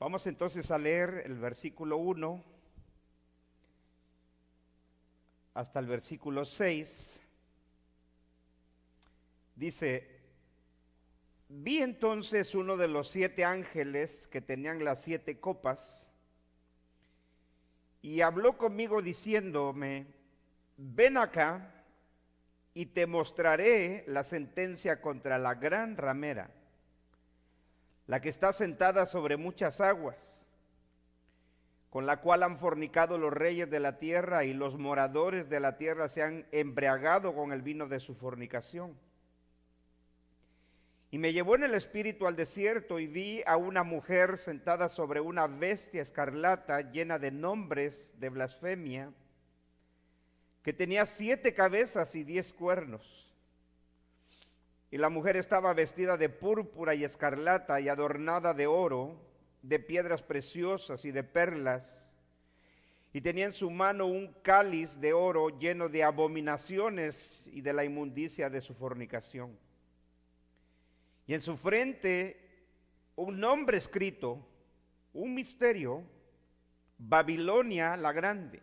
Vamos entonces a leer el versículo 1 hasta el versículo 6. Dice: vi entonces uno de los 7 ángeles que tenían las 7 copas, y habló conmigo diciéndome: ven acá, y te mostraré la sentencia contra la gran ramera, la que está sentada sobre muchas aguas, con la cual han fornicado los reyes de la tierra, y los moradores de la tierra se han embriagado con el vino de su fornicación. Y me llevó en el espíritu al desierto, y vi a una mujer sentada sobre una bestia escarlata llena de nombres de blasfemia, que tenía 7 cabezas y 10 cuernos. Y la mujer estaba vestida de púrpura y escarlata, y adornada de oro, de piedras preciosas y de perlas, y tenía en su mano un cáliz de oro lleno de abominaciones y de la inmundicia de su fornicación. Y en su frente un nombre escrito, un misterio: Babilonia la grande,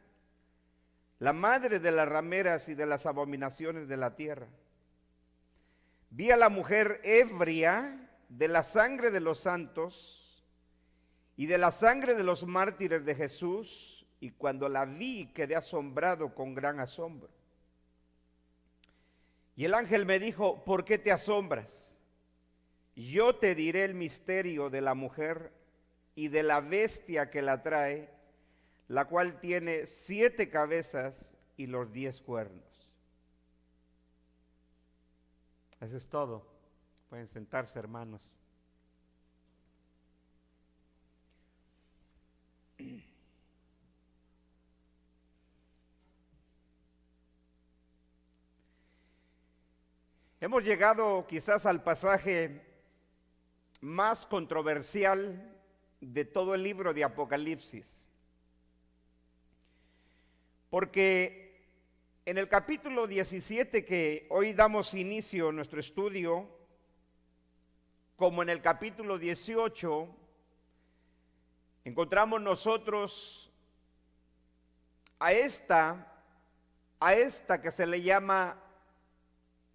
la madre de las rameras y de las abominaciones de la tierra. Vi a la mujer ebria de la sangre de los santos y de la sangre de los mártires de Jesús, y cuando la vi quedé asombrado con gran asombro. Y el ángel me dijo: ¿por qué te asombras? Yo te diré el misterio de la mujer y de la bestia que la trae, la cual tiene 7 cabezas y los 10 cuernos. Eso es todo. Pueden sentarse, hermanos. Hemos llegado quizás al pasaje más controversial de todo el libro de Apocalipsis, porque en el capítulo 17, que hoy damos inicio a nuestro estudio, como en el capítulo 18, encontramos nosotros a esta que se le llama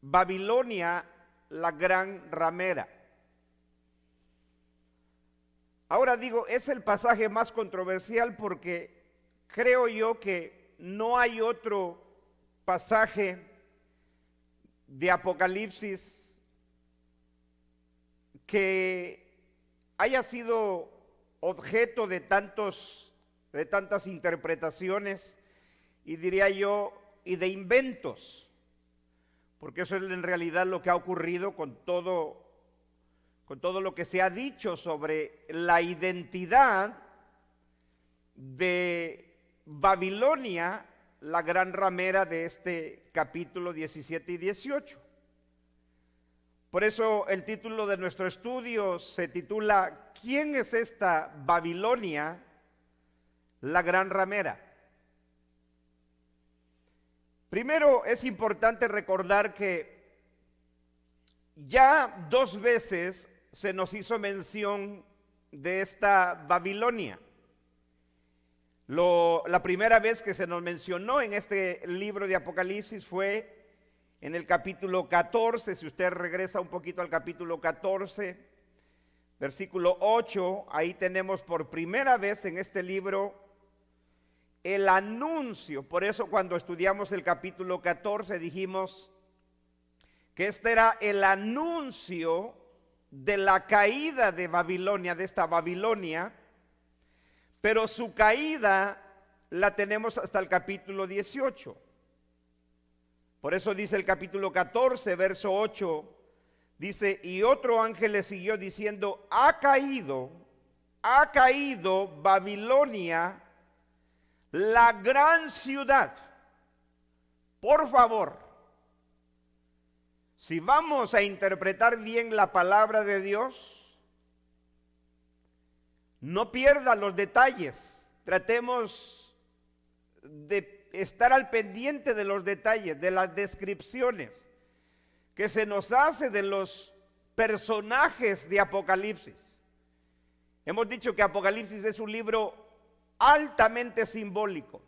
Babilonia la gran ramera. Ahora digo, es el pasaje más controversial porque creo yo que no hay otro pasaje de Apocalipsis que haya sido objeto de tantas interpretaciones, y diría yo, y de inventos, porque eso es en realidad lo que ha ocurrido con todo lo que se ha dicho sobre la identidad de Babilonia, la gran ramera de este capítulo 17 y 18. Por eso el título de nuestro estudio se titula: ¿quién es esta Babilonia, la gran ramera? Primero es importante recordar que ya 2 veces se nos hizo mención de esta Babilonia. La primera vez que se nos mencionó en este libro de Apocalipsis fue en el capítulo 14. Si usted regresa un poquito al capítulo 14, versículo 8, ahí tenemos por primera vez en este libro el anuncio. Por eso cuando estudiamos el capítulo 14 dijimos que este era el anuncio de la caída de Babilonia, de esta Babilonia, pero su caída la tenemos hasta el capítulo 18. Por eso dice el capítulo 14, verso 8, dice: y otro ángel le siguió diciendo: ha caído Babilonia, la gran ciudad. Por favor, si vamos a interpretar bien la palabra de Dios, no pierda los detalles. Tratemos de estar al pendiente de los detalles, de las descripciones que se nos hace de los personajes de Apocalipsis. Hemos dicho que Apocalipsis es un libro altamente simbólico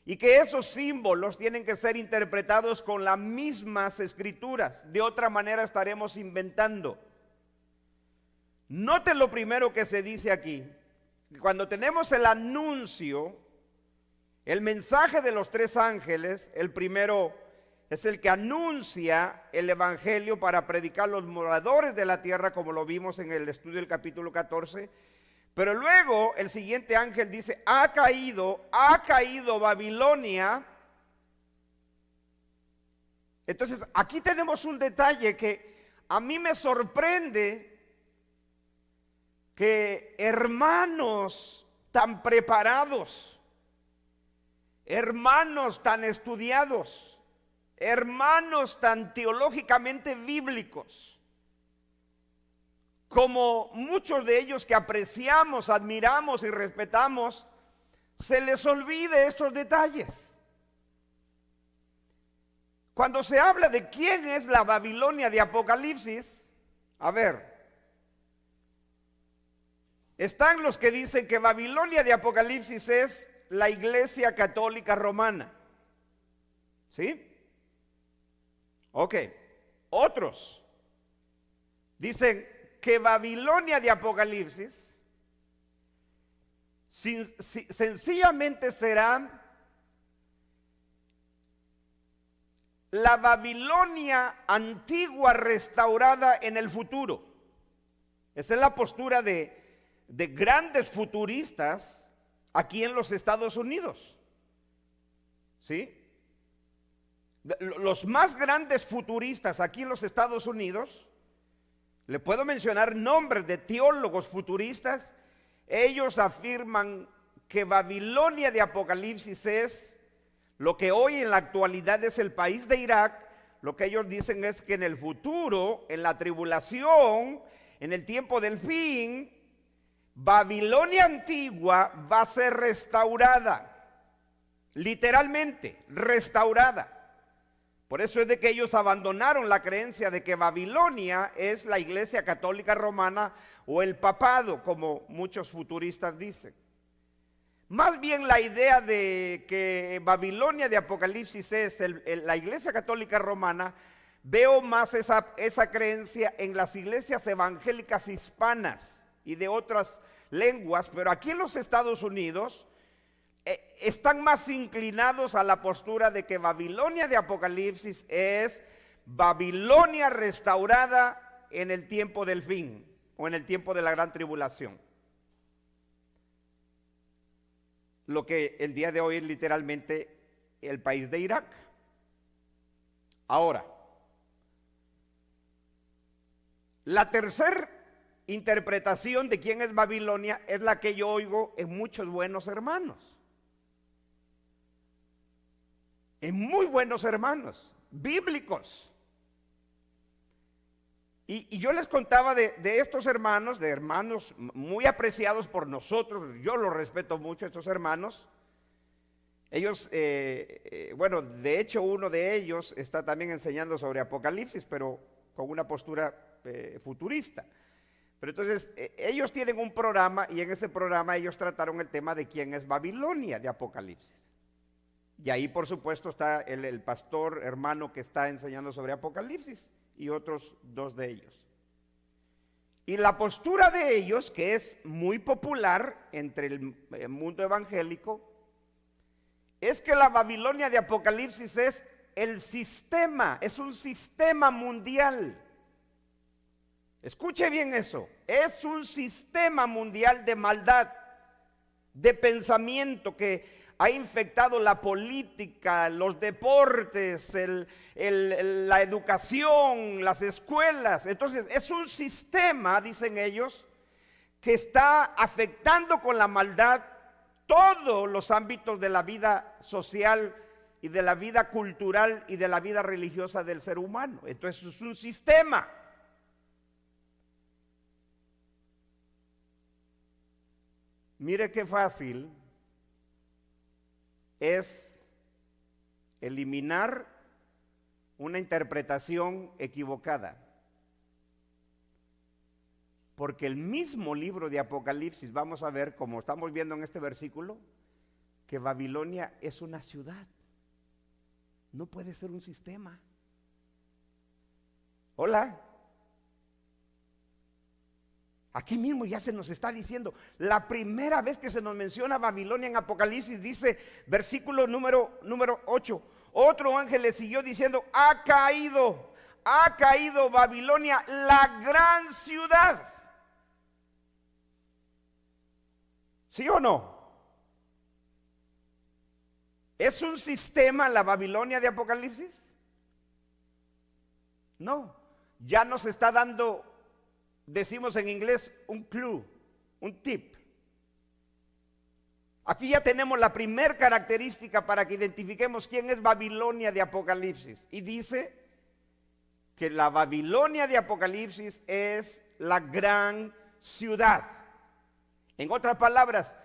y que esos símbolos tienen que ser interpretados con las mismas escrituras. De otra manera estaremos inventando. Noten lo primero que se dice aquí. Cuando tenemos el anuncio, el mensaje de los tres ángeles, el primero es el que anuncia el evangelio para predicar a los moradores de la tierra, como lo vimos en el estudio del capítulo 14. Pero luego el siguiente ángel dice, ha caído Babilonia. Entonces aquí tenemos un detalle que a mí me sorprende, que hermanos tan preparados, hermanos tan estudiados, hermanos tan teológicamente bíblicos, como muchos de ellos que apreciamos, admiramos y respetamos, se les olvide estos detalles. Cuando se habla de quién es la Babilonia de Apocalipsis, a ver, están los que dicen que Babilonia de Apocalipsis es la Iglesia Católica Romana. ¿Sí? Ok. Otros dicen que Babilonia de Apocalipsis sencillamente será la Babilonia antigua restaurada en el futuro. Esa es la postura de grandes futuristas aquí en los Estados Unidos. ¿Sí? Los más grandes futuristas aquí en los Estados Unidos, le puedo mencionar nombres de teólogos futuristas. Ellos afirman que Babilonia de Apocalipsis es lo que hoy en la actualidad es el país de Irak. Lo que ellos dicen es que en el futuro, en la tribulación, en el tiempo del fin, Babilonia antigua va a ser restaurada, literalmente restaurada. Por eso es de que ellos abandonaron la creencia de que Babilonia es la Iglesia Católica Romana o el papado, como muchos futuristas dicen. Más bien la idea de que Babilonia de Apocalipsis es la Iglesia Católica Romana, veo más esa creencia en las iglesias evangélicas hispanas y de otras lenguas, pero aquí en los Estados Unidos están más inclinados a la postura de que Babilonia de Apocalipsis es Babilonia restaurada en el tiempo del fin o en el tiempo de la gran tribulación. Lo que el día de hoy es literalmente el país de Irak. Ahora, la tercera interpretación de quién es Babilonia es la que yo oigo en muchos buenos hermanos. En muy buenos hermanos, bíblicos. Y yo les contaba de estos hermanos, de hermanos muy apreciados por nosotros. Yo los respeto mucho, estos hermanos. Ellos, bueno, de hecho uno de ellos está también enseñando sobre Apocalipsis, pero con una postura futurista. Pero entonces ellos tienen un programa y en ese programa ellos trataron el tema de quién es Babilonia de Apocalipsis. Y ahí por supuesto está el pastor hermano que está enseñando sobre Apocalipsis y otros dos de ellos. Y la postura de ellos, que es muy popular entre el mundo evangélico, es que la Babilonia de Apocalipsis es el sistema, es un sistema mundial. Escuche bien eso, es un sistema mundial de maldad, de pensamiento que ha infectado la política, los deportes, la educación, las escuelas. Entonces es un sistema, dicen ellos, que está afectando con la maldad todos los ámbitos de la vida social y de la vida cultural y de la vida religiosa del ser humano. Entonces es un sistema. Mire qué fácil es eliminar una interpretación equivocada. Porque el mismo libro de Apocalipsis, vamos a ver, como estamos viendo en este versículo, que Babilonia es una ciudad. No puede ser un sistema. Hola. Aquí mismo ya se nos está diciendo, la primera vez que se nos menciona Babilonia en Apocalipsis, dice versículo número 8, otro ángel le siguió diciendo, ha caído Babilonia, la gran ciudad. ¿Sí o no? ¿Es un sistema la Babilonia de Apocalipsis? No, ya nos está dando, decimos en inglés, un clue, un tip. Aquí ya tenemos la primera característica para que identifiquemos quién es Babilonia de Apocalipsis. Y dice que la Babilonia de Apocalipsis es la gran ciudad. En otras palabras,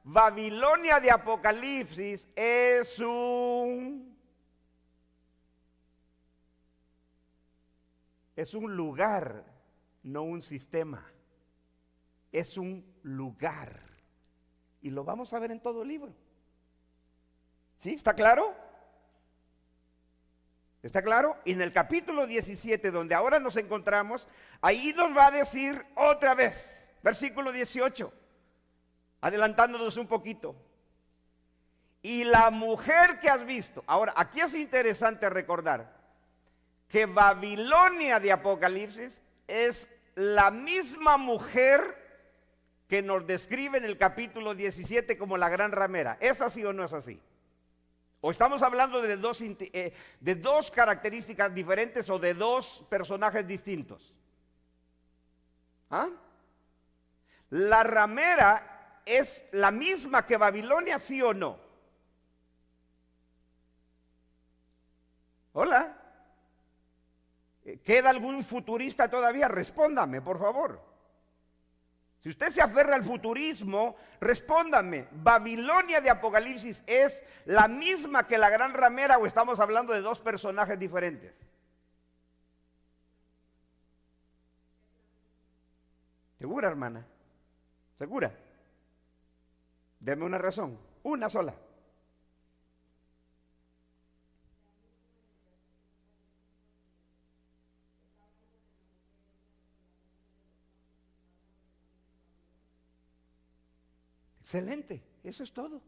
Babilonia de Apocalipsis es un lugar, no un sistema. Es un lugar. Y lo vamos a ver en todo el libro. ¿Sí? ¿Está claro? ¿Está claro? Y en el capítulo 17, donde ahora nos encontramos, ahí nos va a decir otra vez, versículo 18, adelantándonos un poquito. Y la mujer que has visto. Ahora, aquí es interesante recordar que Babilonia de Apocalipsis es la misma mujer que nos describe en el capítulo 17 como la gran ramera. ¿Es así o no es así? ¿O estamos hablando de dos características diferentes o de dos personajes distintos? ¿Ah? ¿La ramera es la misma que Babilonia, sí o no? Hola. ¿Queda algún futurista todavía? Respóndame, por favor. Si usted se aferra al futurismo, respóndame. ¿Babilonia de Apocalipsis es la misma que la gran ramera o estamos hablando de dos personajes diferentes? ¿Segura, hermana? ¿Segura? Deme una razón, una sola. Excelente, eso es todo.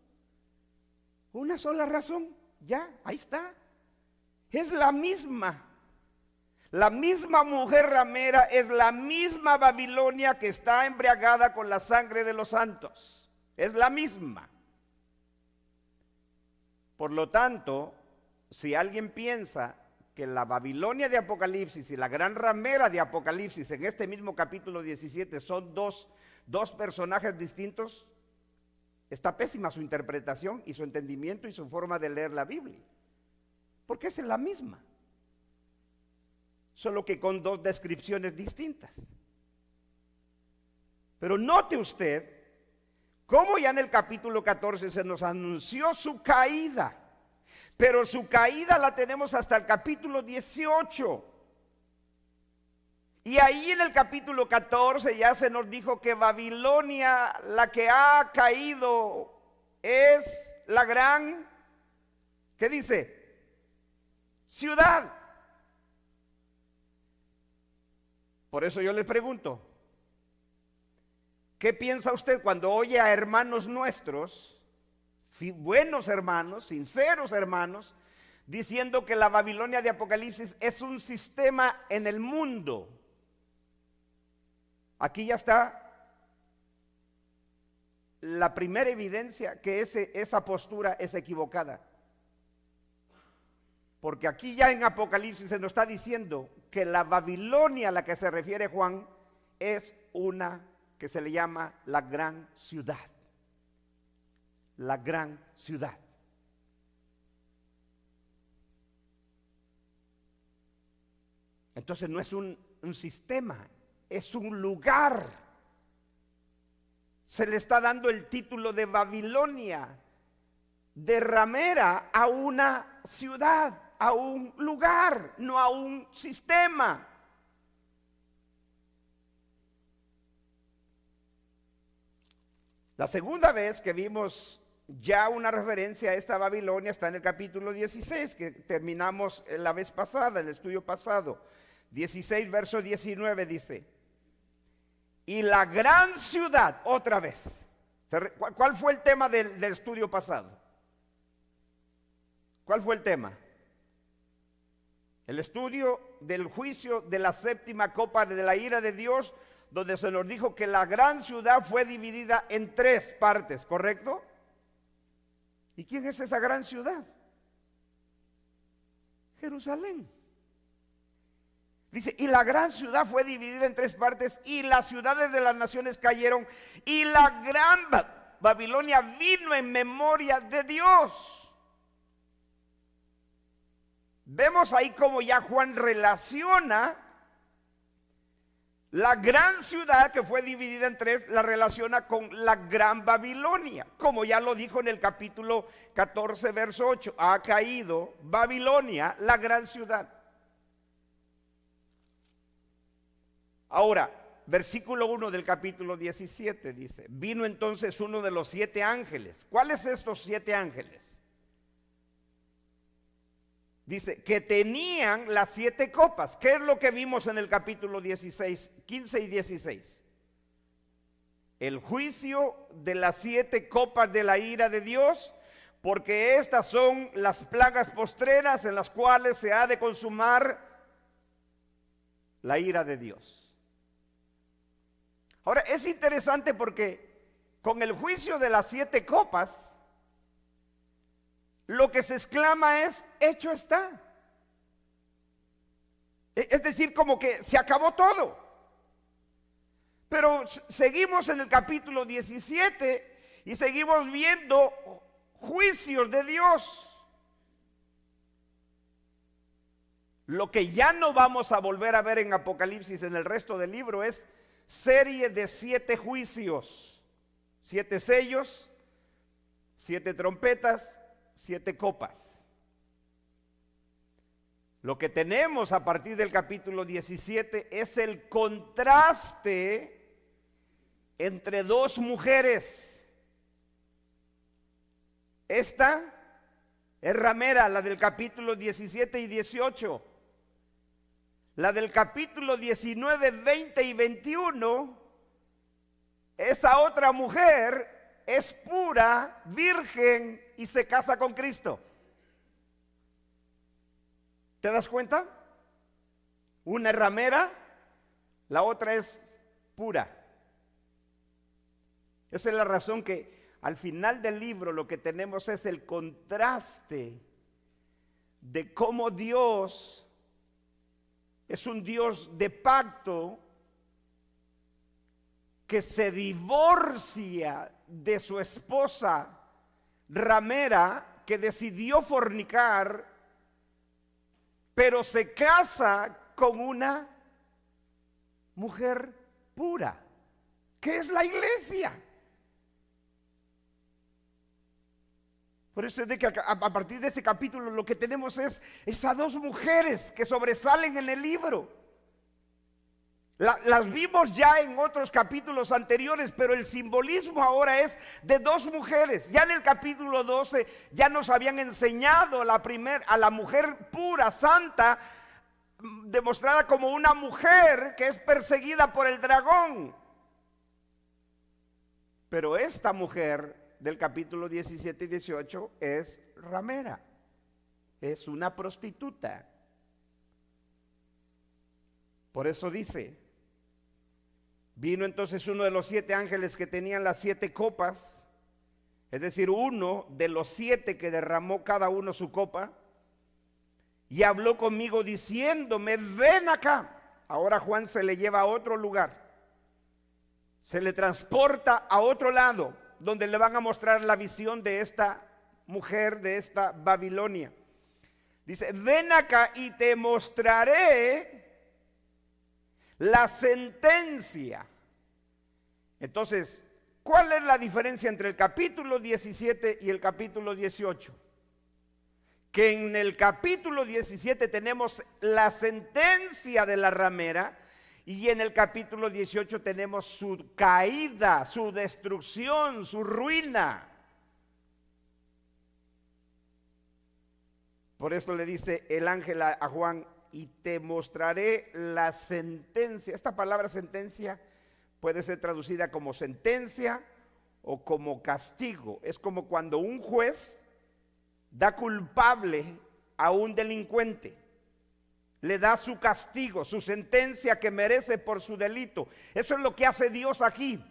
Una sola razón, ya, ahí está. Es la misma. La misma mujer ramera es la misma Babilonia que está embriagada con la sangre de los santos. Es la misma. Por lo tanto, si alguien piensa que la Babilonia de Apocalipsis y la gran ramera de Apocalipsis en este mismo capítulo 17 son dos personajes distintos, está pésima su interpretación y su entendimiento y su forma de leer la Biblia. Porque es la misma. Solo que con dos descripciones distintas. Pero note usted cómo ya en el capítulo 14 se nos anunció su caída. Pero su caída la tenemos hasta el capítulo 18. Y ahí en el capítulo 14 ya se nos dijo que Babilonia, la que ha caído, es la gran, ¿qué dice? Ciudad. Por eso yo le pregunto, ¿qué piensa usted cuando oye a hermanos nuestros, buenos hermanos, sinceros hermanos, diciendo que la Babilonia de Apocalipsis es un sistema en el mundo? Aquí ya está la primera evidencia que esa postura es equivocada. Porque aquí ya en Apocalipsis se nos está diciendo que la Babilonia a la que se refiere Juan es una que se le llama la gran ciudad. La gran ciudad. Entonces no es un sistema, es un lugar. Se le está dando el título de Babilonia, de ramera, a una ciudad, a un lugar, no a un sistema. La segunda vez que vimos ya una referencia a esta Babilonia está en el capítulo 16, que terminamos la vez pasada, el estudio pasado. 16, verso 19 dice: y la gran ciudad, otra vez. ¿Cuál fue el tema del estudio pasado? ¿Cuál fue el tema? El estudio del juicio de la séptima copa de la ira de Dios, donde se nos dijo que la gran ciudad fue dividida en 3 partes, ¿correcto? ¿Y quién es esa gran ciudad? Jerusalén. Dice, y la gran ciudad fue dividida en 3 partes, y las ciudades de las naciones cayeron, y la gran Babilonia vino en memoria de Dios. Vemos ahí como ya Juan relaciona la gran ciudad que fue dividida en 3, la relaciona con la gran Babilonia, como ya lo dijo en el capítulo 14, verso 8, ha caído Babilonia, la gran ciudad. Ahora, versículo 1 del capítulo 17 dice: vino entonces uno de los 7 ángeles. ¿Cuáles estos 7 ángeles? Dice que tenían las 7 copas. ¿Qué es lo que vimos en el capítulo 16, 15 y 16? El juicio de las 7 copas de la ira de Dios, porque estas son las plagas postreras en las cuales se ha de consumar la ira de Dios. Ahora, es interesante porque con el juicio de las 7 copas, lo que se exclama es: hecho está. Es decir, como que se acabó todo. Pero seguimos en el capítulo 17 y seguimos viendo juicios de Dios. Lo que ya no vamos a volver a ver en Apocalipsis en el resto del libro es serie de 7 juicios, 7 sellos, 7 trompetas, 7 copas. Lo que tenemos a partir del capítulo 17 es el contraste entre 2 mujeres. Esta es ramera, la del capítulo 17 y 18. La del capítulo 19, 20 y 21, esa otra mujer es pura, virgen y se casa con Cristo. ¿Te das cuenta? Una es ramera, la otra es pura. Esa es la razón que al final del libro lo que tenemos es el contraste de cómo Dios es un Dios de pacto que se divorcia de su esposa ramera, que decidió fornicar, pero se casa con una mujer pura, que es la iglesia. Por eso es de que a partir de ese capítulo lo que tenemos es esas 2 mujeres que sobresalen en el libro. Las vimos ya en otros capítulos anteriores, pero el simbolismo ahora es de 2 mujeres. Ya en el capítulo 12 ya nos habían enseñado a la mujer pura, santa, demostrada como una mujer que es perseguida por el dragón. Pero esta mujer del capítulo 17 y 18 es ramera, es una prostituta. Por eso dice: vino entonces uno de los 7 ángeles que tenían las 7 copas, es decir, uno de los 7 que derramó cada uno su copa, y habló conmigo diciéndome: ven acá. Ahora Juan se le lleva a otro lugar, se le transporta a otro lado, donde le van a mostrar la visión de esta mujer, de esta Babilonia. Dice: ven acá y te mostraré la sentencia. Entonces, ¿cuál es la diferencia entre el capítulo 17 y el capítulo 18? Que en el capítulo 17 tenemos la sentencia de la ramera Y en el capítulo 18 tenemos su caída, su destrucción, su ruina. Por eso le dice el ángel a Juan, y te mostraré la sentencia. Esta palabra sentencia puede ser traducida como sentencia o como castigo. Es como cuando un juez da culpable a un delincuente. Le da su castigo, su sentencia que merece por su delito. Eso es lo que hace Dios aquí.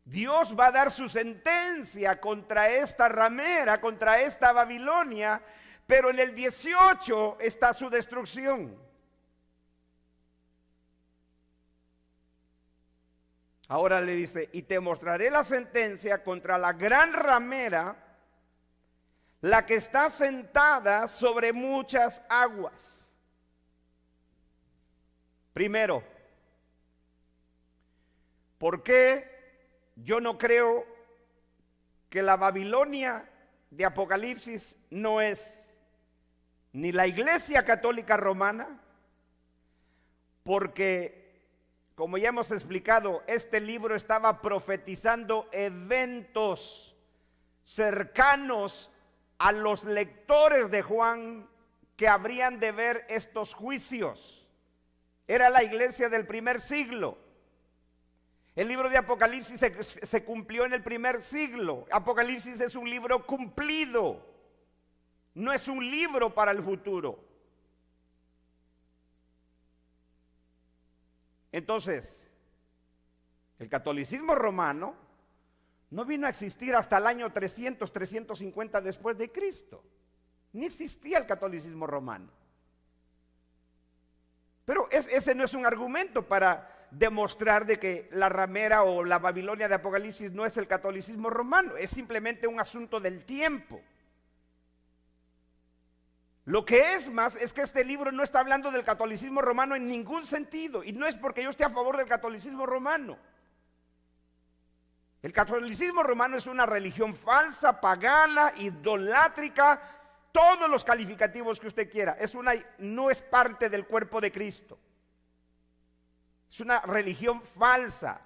Dios va a dar su sentencia contra esta ramera, contra esta Babilonia, pero en el 18 está su destrucción. Ahora le dice, y te mostraré la sentencia contra la gran ramera, la que está sentada sobre muchas aguas. Primero, ¿por qué yo no creo que la Babilonia de Apocalipsis no es ni la Iglesia Católica Romana? Porque, como ya hemos explicado, este libro estaba profetizando eventos cercanos a los lectores de Juan que habrían de ver estos juicios. Era la iglesia del primer siglo. El libro de Apocalipsis se cumplió en el primer siglo. Apocalipsis es un libro cumplido, no es un libro para el futuro. Entonces, el catolicismo romano no vino a existir hasta el año 300, 350 después de Cristo. Ni existía el catolicismo romano. Pero ese no es un argumento para demostrar de que la ramera o la Babilonia de Apocalipsis no es el catolicismo romano. Es simplemente un asunto del tiempo. Lo que es más es que este libro no está hablando del catolicismo romano en ningún sentido. Y no es porque yo esté a favor del catolicismo romano. El catolicismo romano es una religión falsa, pagana, idolátrica, todos los calificativos que usted quiera. No es parte del cuerpo de Cristo. Es una religión falsa,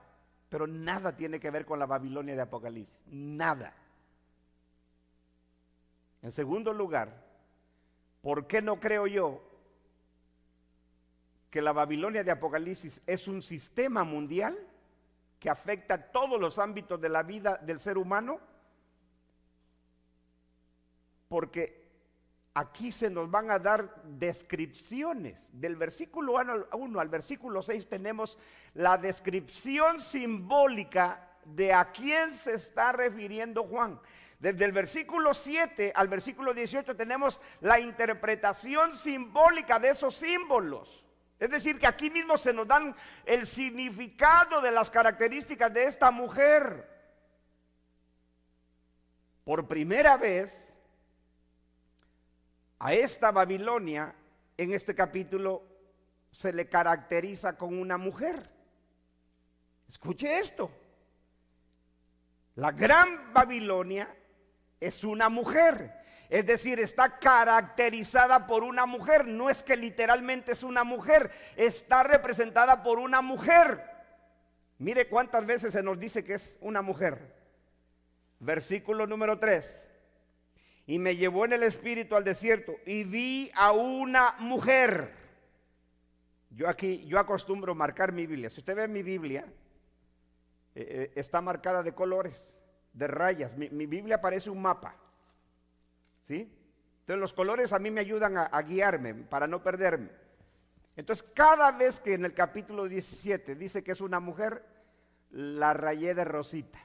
pero nada tiene que ver con la Babilonia de Apocalipsis, nada. En segundo lugar, ¿por qué no creo yo que la Babilonia de Apocalipsis es un sistema mundial que afecta a todos los ámbitos de la vida del ser humano? Porque aquí se nos van a dar descripciones. Del versículo 1 al versículo 6 tenemos la descripción simbólica de a quién se está refiriendo Juan. Desde el versículo 7 al versículo 18 tenemos la interpretación simbólica de esos símbolos. Es decir, que aquí mismo se nos dan el significado de las características de esta mujer. Por primera vez, a esta Babilonia, en este capítulo, se le caracteriza con una mujer. Escuche esto. La gran Babilonia es una mujer. Es decir, está caracterizada por una mujer. No es que literalmente es una mujer, está representada por una mujer. Mire cuántas veces se nos dice que es una mujer. Versículo número 3. Y me llevó en el espíritu al desierto y vi a una mujer. Yo acostumbro marcar mi Biblia. Si usted ve mi Biblia, está marcada de colores, de rayas. Mi Biblia parece un mapa. ¿Sí? Entonces los colores a mí me ayudan a guiarme para no perderme. Entonces cada vez que en el capítulo 17 dice que es una mujer, la rayé de rosita.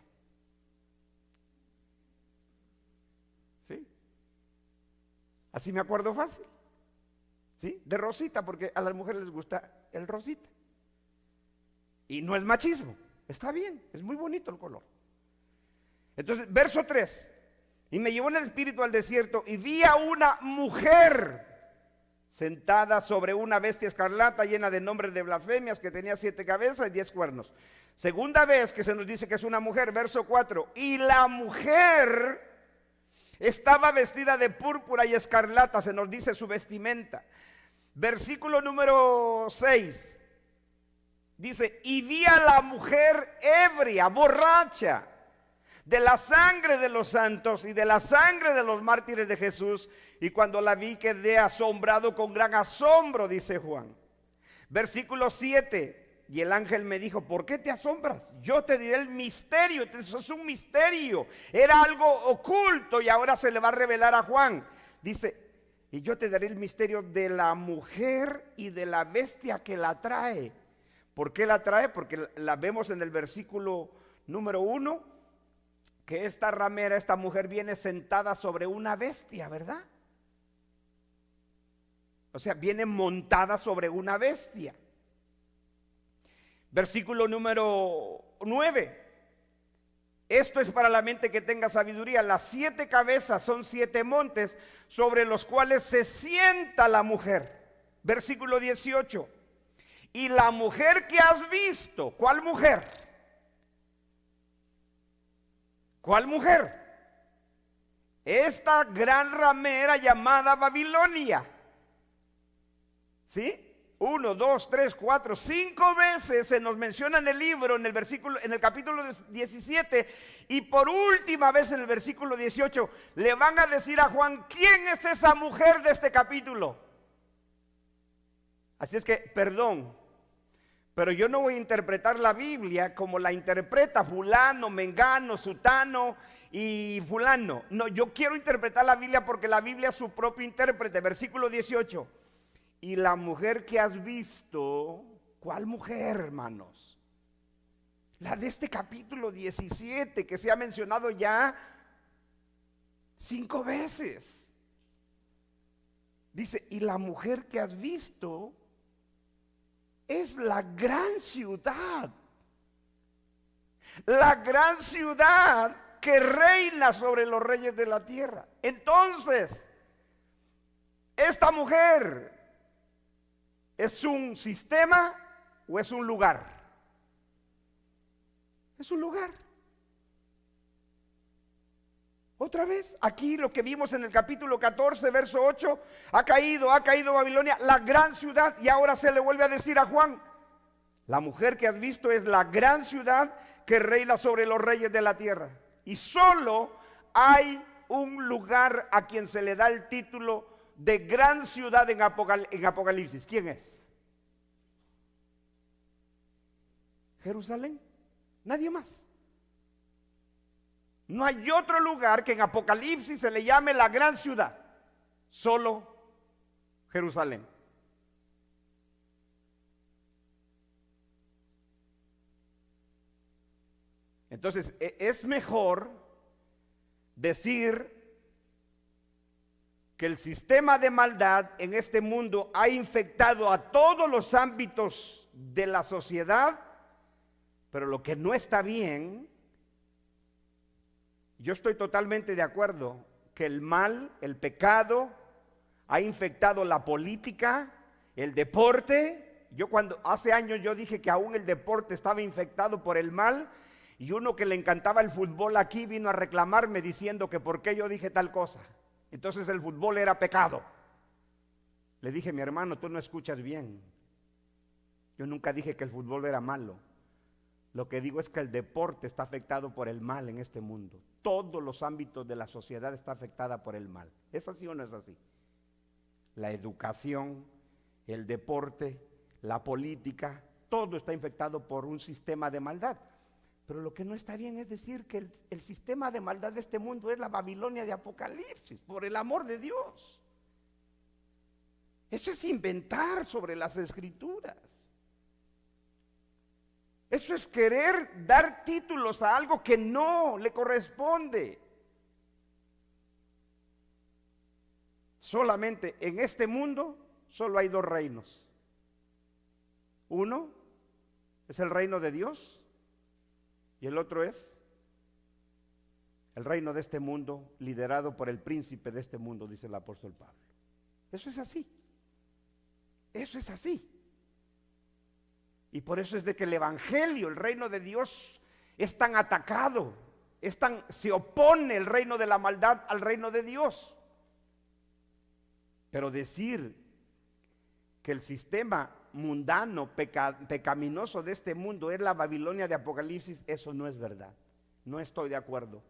¿Sí? Así me acuerdo fácil. ¿Sí? De rosita, porque a las mujeres les gusta el rosita. Y no es machismo, está bien, es muy bonito el color. Entonces, verso 3. Y me llevó en el espíritu al desierto y vi a una mujer sentada sobre una bestia escarlata llena de nombres de blasfemias, que tenía 7 cabezas y 10 cuernos. Segunda vez que se nos dice que es una mujer, verso 4. Y la mujer estaba vestida de púrpura y escarlata, se nos dice su vestimenta. Versículo número 6. Dice, y vi a la mujer ebria, borracha, de la sangre de los santos y de la sangre de los mártires de Jesús. Y cuando la vi quedé asombrado con gran asombro, dice Juan. Versículo 7. Y el ángel me dijo, ¿por qué te asombras? Yo te diré el misterio. Eso es un misterio. Era algo oculto y ahora se le va a revelar a Juan. Dice, y yo te daré el misterio de la mujer y de la bestia que la trae. ¿Por qué la trae? Porque la vemos en el versículo número 1, que esta ramera, esta mujer viene sentada sobre una bestia, ¿verdad? O sea, viene montada sobre una bestia. Versículo número 9. Esto es para la mente que tenga sabiduría. Las 7 cabezas son 7 montes sobre los cuales se sienta la mujer. Versículo 18. Y la mujer que has visto, ¿cuál mujer? ¿Cuál mujer? Esta gran ramera llamada Babilonia. ¿Sí? 1, 2, 3, 4, 5 veces se nos menciona en el libro, en el capítulo 17, y por última vez en el versículo 18 le van a decir a Juan, ¿quién es esa mujer de este capítulo? Así es que, perdón, pero yo no voy a interpretar la Biblia como la interpreta fulano, mengano, sutano y fulano. No, yo quiero interpretar la Biblia porque la Biblia es su propio intérprete. Versículo 18. Y la mujer que has visto, ¿cuál mujer, hermanos? La de este capítulo 17 que se ha mencionado ya 5 veces. Dice, y la mujer que has visto es la gran ciudad. La gran ciudad que reina sobre los reyes de la tierra. Entonces, esta mujer, ¿es un sistema o es un lugar? Es un lugar. Otra vez, aquí lo que vimos en el capítulo 14, verso 8, ha caído Babilonia, la gran ciudad, y ahora se le vuelve a decir a Juan, la mujer que has visto es la gran ciudad que reina sobre los reyes de la tierra. Y solo hay un lugar a quien se le da el título de gran ciudad en Apocalipsis. ¿Quién es? Jerusalén. Nadie más. No hay otro lugar que en Apocalipsis se le llame la gran ciudad. Solo Jerusalén. Entonces, es mejor decir que el sistema de maldad en este mundo ha infectado a todos los ámbitos de la sociedad, pero lo que no está bien, yo estoy totalmente de acuerdo que el mal, el pecado, ha infectado la política, el deporte. Yo cuando hace años yo dije que aún el deporte estaba infectado por el mal, y uno que le encantaba el fútbol aquí vino a reclamarme diciendo que por qué yo dije tal cosa. Entonces el fútbol era pecado. Le dije, mi hermano, tú no escuchas bien. Yo nunca dije que el fútbol era malo. Lo que digo es que el deporte está afectado por el mal en este mundo. Todos los ámbitos de la sociedad está afectada por el mal. ¿Es así o no es así? La educación, el deporte, la política, todo está infectado por un sistema de maldad. Pero lo que no está bien es decir que el sistema de maldad de este mundo es la Babilonia de Apocalipsis, por el amor de Dios. Eso es inventar sobre las escrituras. Eso es querer dar títulos a algo que no le corresponde. Solamente en este mundo solo hay 2 reinos. Uno es el reino de Dios y el otro es el reino de este mundo liderado por el príncipe de este mundo, dice el apóstol Pablo. Eso es así. Eso es así. Y por eso es de que el evangelio, el reino de Dios, es tan atacado, se opone el reino de la maldad al reino de Dios. Pero decir que el sistema mundano, pecaminoso de este mundo es la Babilonia de Apocalipsis, eso no es verdad. No estoy de acuerdo.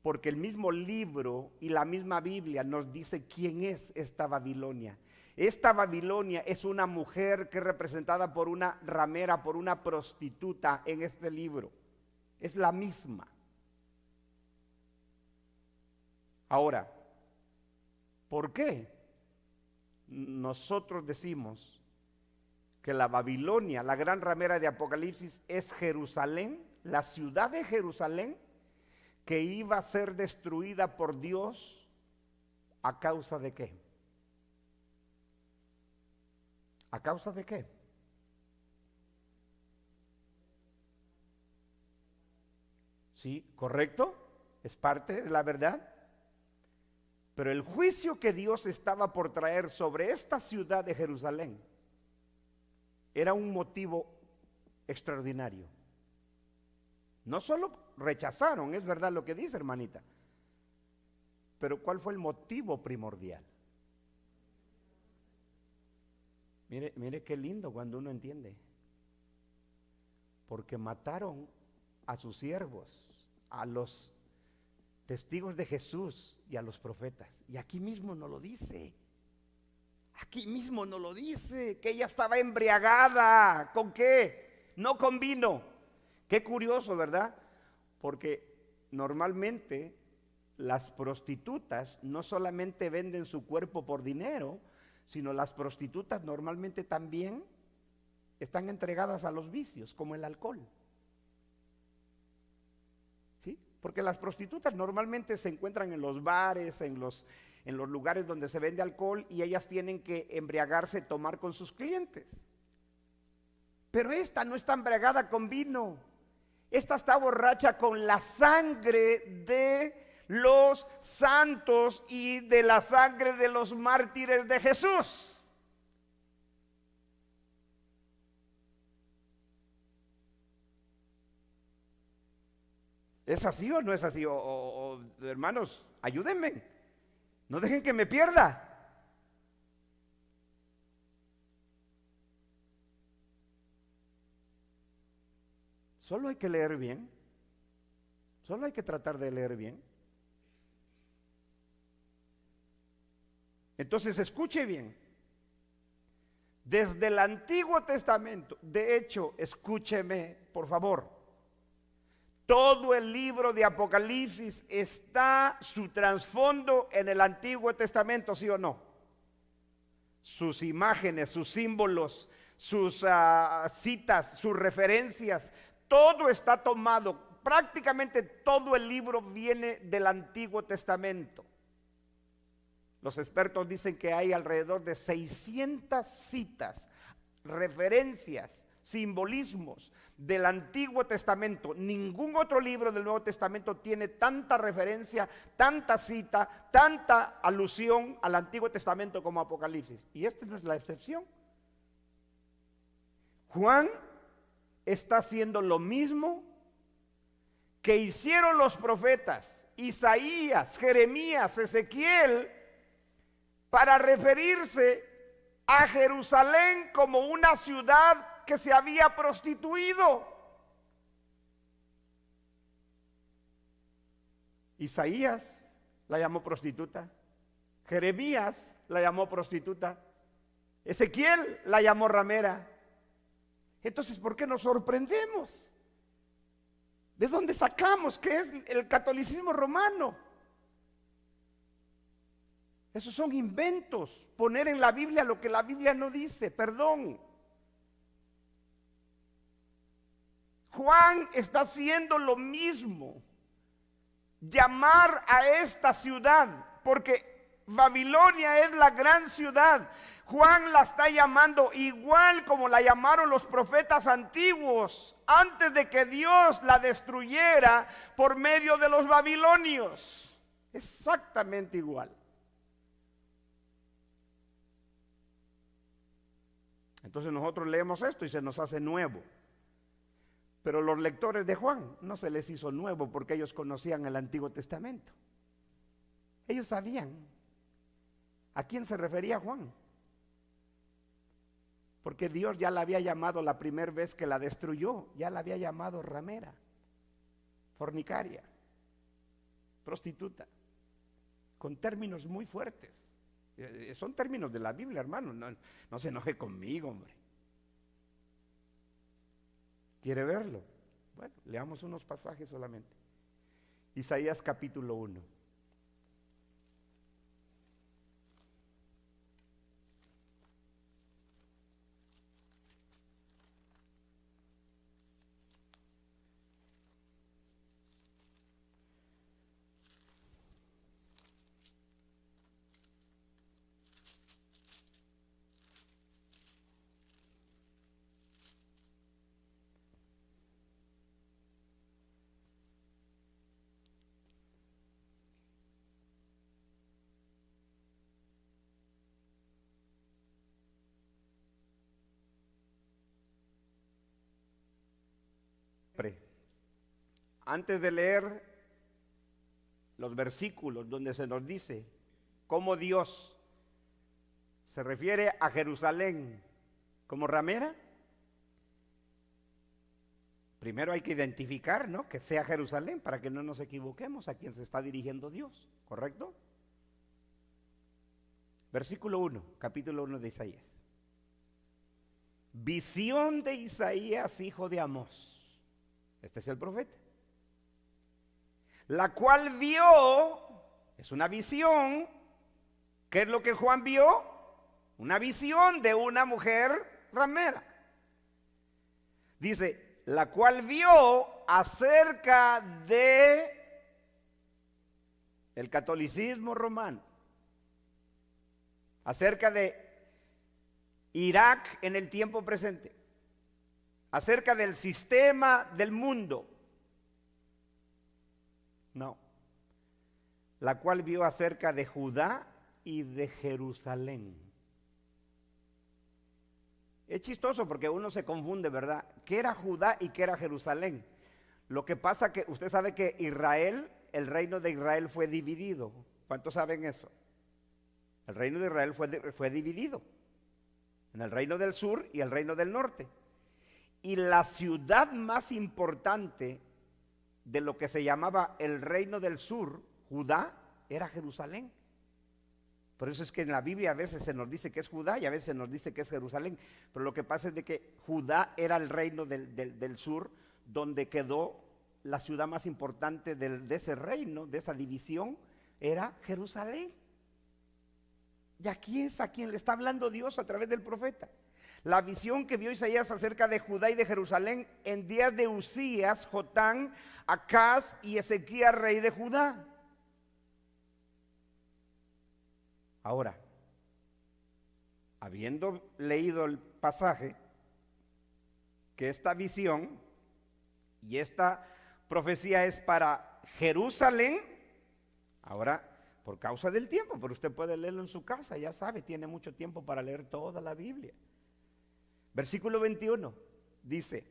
Porque el mismo libro y la misma Biblia nos dice quién es esta Babilonia. Esta Babilonia es una mujer que es representada por una ramera, por una prostituta en este libro. Es la misma. Ahora, ¿por qué nosotros decimos que la Babilonia, la gran ramera de Apocalipsis, es Jerusalén, la ciudad de Jerusalén, que iba a ser destruida por Dios a causa de qué? ¿A causa de qué? Sí, correcto, es parte de la verdad. Pero el juicio que Dios estaba por traer sobre esta ciudad de Jerusalén era un motivo extraordinario. No solo rechazaron, es verdad lo que dice, hermanita, pero ¿cuál fue el motivo primordial? Mire qué lindo cuando uno entiende. Porque mataron a sus siervos, a los testigos de Jesús y a los profetas. Y aquí mismo nos lo dice. Aquí mismo nos lo dice, que ella estaba embriagada. ¿Con qué? No con vino. Qué curioso, ¿verdad? Porque normalmente las prostitutas no solamente venden su cuerpo por dinero, sino las prostitutas normalmente también están entregadas a los vicios, como el alcohol. ¿Sí? Porque las prostitutas normalmente se encuentran en los bares, en los lugares donde se vende alcohol, y ellas tienen que embriagarse, tomar con sus clientes. Pero esta no está embriagada con vino, esta está borracha con la sangre de los santos y de la sangre de los mártires de Jesús. ¿Es así o no es así? Hermanos, ayúdenme, no dejen que me pierda. Solo hay que leer bien, solo hay que tratar de leer bien. Entonces escuche bien, desde el Antiguo Testamento, de hecho, escúcheme por favor, todo el libro de Apocalipsis está su trasfondo en el Antiguo Testamento, ¿sí o no? Sus imágenes, sus símbolos, sus citas, sus referencias, todo está tomado, prácticamente todo el libro viene del Antiguo Testamento. Los expertos dicen que hay alrededor de 600 citas, referencias, simbolismos del Antiguo Testamento. Ningún otro libro del Nuevo Testamento tiene tanta referencia, tanta cita, tanta alusión al Antiguo Testamento como Apocalipsis. Y esta no es la excepción. Juan está haciendo lo mismo que hicieron los profetas Isaías, Jeremías, Ezequiel, para referirse a Jerusalén como una ciudad que se había prostituido. Isaías la llamó prostituta, Jeremías la llamó prostituta, Ezequiel la llamó ramera. Entonces, ¿por qué nos sorprendemos? ¿De dónde sacamos que es el catolicismo romano? Esos son inventos, poner en la Biblia lo que la Biblia no dice, perdón. Juan está haciendo lo mismo, llamar a esta ciudad, porque Babilonia es la gran ciudad. Juan la está llamando igual como la llamaron los profetas antiguos, antes de que Dios la destruyera por medio de los babilonios. Exactamente igual. Entonces nosotros leemos esto y se nos hace nuevo. Pero los lectores de Juan no se les hizo nuevo porque ellos conocían el Antiguo Testamento. Ellos sabían a quién se refería Juan. Porque Dios ya la había llamado la primera vez que la destruyó, ya la había llamado ramera, fornicaria, prostituta, con términos muy fuertes. Son términos de la Biblia, hermano, no se enoje conmigo, hombre. ¿Quiere verlo? Bueno, leamos unos pasajes solamente. Isaías capítulo 1. Antes de leer los versículos donde se nos dice cómo Dios se refiere a Jerusalén como ramera, primero hay que identificar, ¿no?, que sea Jerusalén para que no nos equivoquemos a quién se está dirigiendo Dios, ¿correcto? Versículo 1, capítulo 1 de Isaías. Visión de Isaías, hijo de Amós. Este es el profeta. La cual vio, es una visión. ¿Qué es lo que Juan vio? Una visión de una mujer ramera. Dice, la cual vio acerca de el catolicismo romano, acerca de Irak en el tiempo presente, acerca del sistema del mundo. No, la cual vio acerca de Judá y de Jerusalén. Es chistoso porque uno se confunde, ¿verdad? ¿Qué era Judá y qué era Jerusalén? Lo que pasa que usted sabe que Israel, el reino de Israel fue dividido. ¿Cuántos saben eso? El reino de Israel fue dividido en el reino del sur y el reino del norte. Y la ciudad más importante de lo que se llamaba el reino del sur, Judá, era Jerusalén. Por eso es que en la Biblia a veces se nos dice que es Judá y a veces se nos dice que es Jerusalén. Pero lo que pasa es de que Judá era el reino del sur, donde quedó la ciudad más importante de ese reino, de esa división, era Jerusalén. Y aquí es a quien le está hablando Dios a través del profeta. La visión que vio Isaías acerca de Judá y de Jerusalén en días de Usías, Jotán, Acaz y Ezequías, rey de Judá. Ahora, habiendo leído el pasaje, que esta visión y esta profecía es para Jerusalén, ahora, por causa del tiempo, pero usted puede leerlo en su casa, ya sabe, tiene mucho tiempo para leer toda la Biblia. Versículo 21 dice,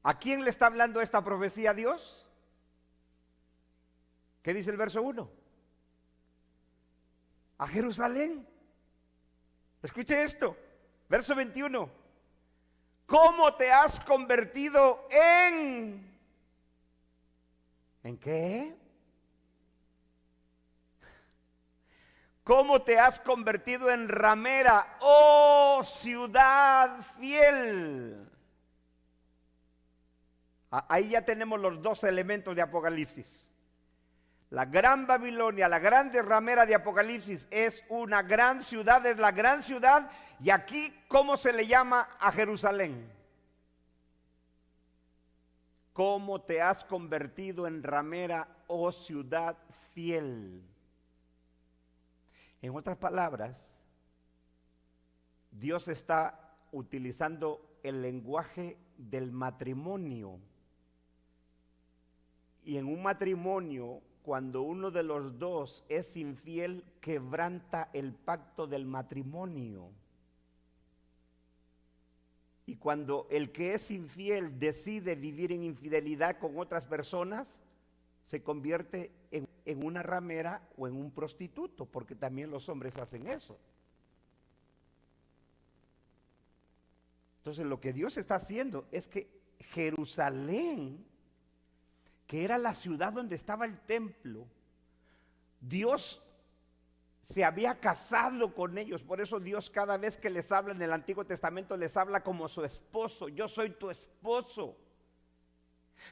¿a quién le está hablando esta profecía a Dios? ¿Qué dice el verso 1? A Jerusalén. Escuche esto, verso 21. ¿Cómo te has convertido ¿en qué? ¿Cómo te has convertido en ramera, oh ciudad fiel? Ahí ya tenemos los dos elementos de Apocalipsis. La gran Babilonia, la grande ramera de Apocalipsis es una gran ciudad, es la gran ciudad. Y aquí, ¿cómo se le llama a Jerusalén? ¿Cómo te has convertido en ramera, oh ciudad fiel? En otras palabras, Dios está utilizando el lenguaje del matrimonio. Y en un matrimonio, cuando uno de los dos es infiel, quebranta el pacto del matrimonio. Y cuando el que es infiel decide vivir en infidelidad con otras personas, se convierte en una ramera o en un prostituto, porque también los hombres hacen eso. Entonces lo que Dios está haciendo es que Jerusalén, que era la ciudad donde estaba el templo, Dios se había casado con ellos. Por eso Dios cada vez que les habla en el Antiguo Testamento les habla como su esposo. Yo soy tu esposo.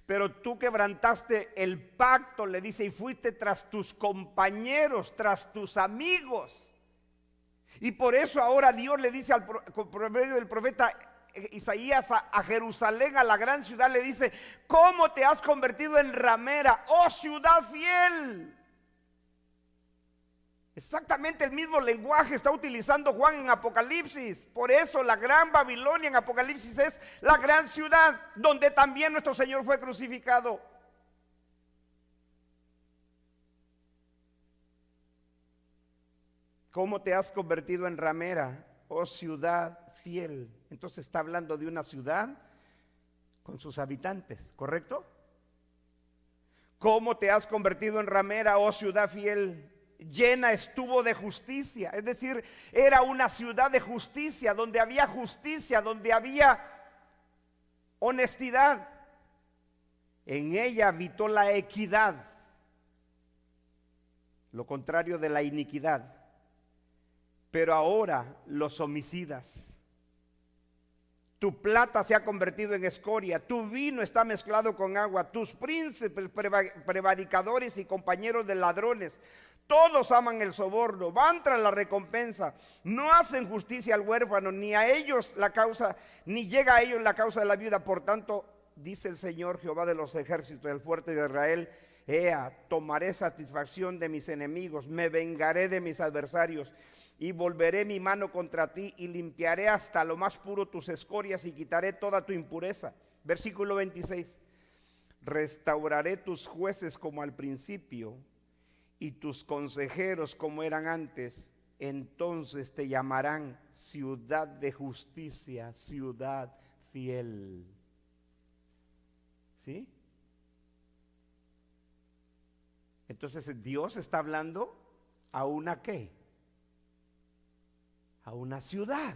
Pero tú quebrantaste el pacto, le dice, y fuiste tras tus compañeros, tras tus amigos. Y por eso ahora Dios le dice por medio del profeta Isaías a Jerusalén, a la gran ciudad, le dice: ¿cómo te has convertido en ramera, oh ciudad fiel? Exactamente el mismo lenguaje está utilizando Juan en Apocalipsis. Por eso la gran Babilonia en Apocalipsis es la gran ciudad donde también nuestro Señor fue crucificado. ¿Cómo te has convertido en ramera, oh ciudad fiel? Entonces está hablando de una ciudad con sus habitantes, ¿correcto? ¿Cómo te has convertido en ramera, oh ciudad fiel? Llena estuvo de justicia. Es decir, era una ciudad de justicia, donde había honestidad. En ella habitó la equidad, lo contrario de la iniquidad. Pero ahora los homicidas, tu plata se ha convertido en escoria, tu vino está mezclado con agua, tus príncipes prevaricadores y compañeros de ladrones, todos aman el soborno, van tras la recompensa, no hacen justicia al huérfano, ni llega a ellos la causa de la viuda. Por tanto, dice el Señor Jehová de los ejércitos, el fuerte de Israel: tomaré satisfacción de mis enemigos, me vengaré de mis adversarios, y volveré mi mano contra ti, y limpiaré hasta lo más puro tus escorias, y quitaré toda tu impureza. Versículo 26: restauraré tus jueces como al principio, y tus consejeros como eran antes. Entonces te llamarán ciudad de justicia, ciudad fiel. ¿Sí? Entonces Dios está hablando a una ¿qué? A una ciudad.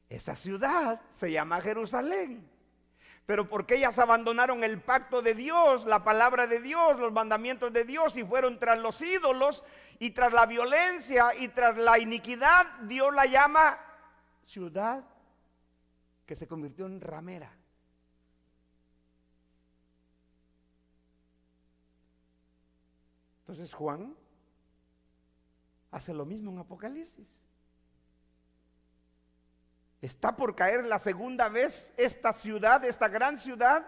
Esa ciudad se llama Jerusalén. Pero porque ellas abandonaron el pacto de Dios, la palabra de Dios, los mandamientos de Dios, y fueron tras los ídolos y tras la violencia y tras la iniquidad, Dios la llama ciudad que se convirtió en ramera. Entonces Juan hace lo mismo en Apocalipsis. Está por caer la segunda vez esta ciudad, esta gran ciudad,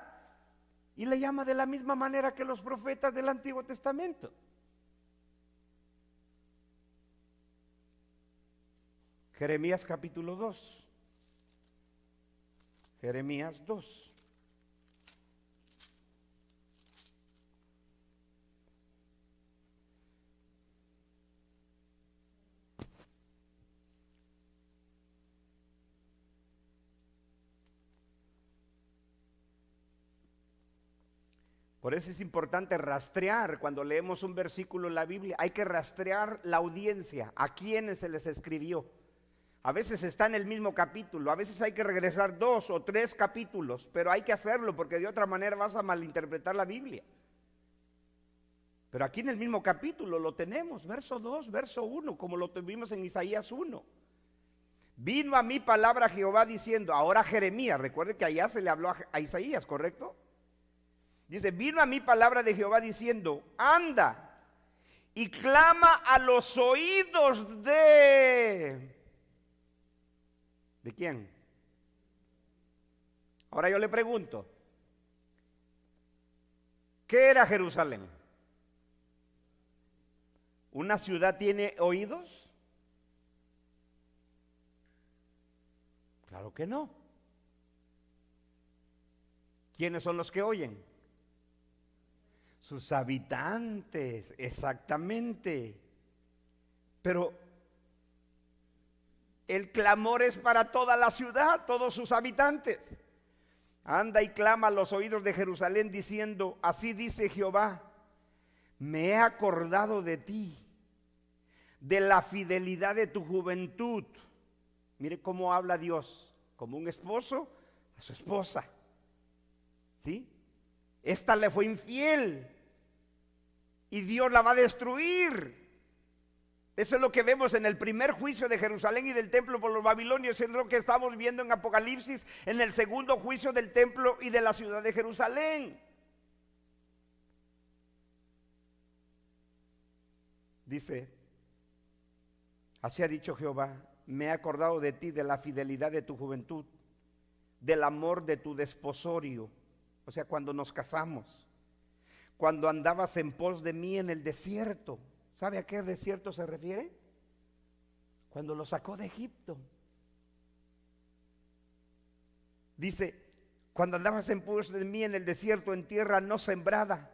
y le llama de la misma manera que los profetas del Antiguo Testamento. Jeremías capítulo 2. Jeremías 2. Por eso es importante rastrear cuando leemos un versículo en la Biblia. Hay que rastrear la audiencia, a quienes se les escribió. A veces está en el mismo capítulo, a veces hay que regresar 2 o 3 capítulos, pero hay que hacerlo porque de otra manera vas a malinterpretar la Biblia. Pero aquí en el mismo capítulo lo tenemos, verso 2, verso 1, como lo tuvimos en Isaías 1. Vino a mí palabra Jehová diciendo, ahora Jeremías, recuerde que allá se le habló a Isaías, ¿correcto? Dice, vino a mí palabra de Jehová diciendo, anda y clama a los oídos ¿de quién? Ahora yo le pregunto, ¿qué era Jerusalén? ¿Una ciudad tiene oídos? Claro que no. ¿Quiénes son los que oyen? Sus habitantes, exactamente. Pero el clamor es para toda la ciudad, todos sus habitantes. Anda y clama a los oídos de Jerusalén diciendo, así dice Jehová, me he acordado de ti, de la fidelidad de tu juventud. Mire cómo habla Dios. como un esposo a su esposa. ¿Sí? Esta le fue infiel y Dios la va a destruir. Eso es lo que vemos en el primer juicio de Jerusalén y del templo por los babilonios. Es lo que estamos viendo en Apocalipsis en el segundo juicio del templo y de la ciudad de Jerusalén. Dice, así ha dicho Jehová, me he acordado de ti, de la fidelidad de tu juventud, del amor de tu desposorio. O sea, cuando nos casamos, cuando andabas en pos de mí en el desierto. ¿Sabe a qué desierto se refiere? Cuando lo sacó de Egipto. Dice, cuando andabas en pos de mí en el desierto, en tierra no sembrada,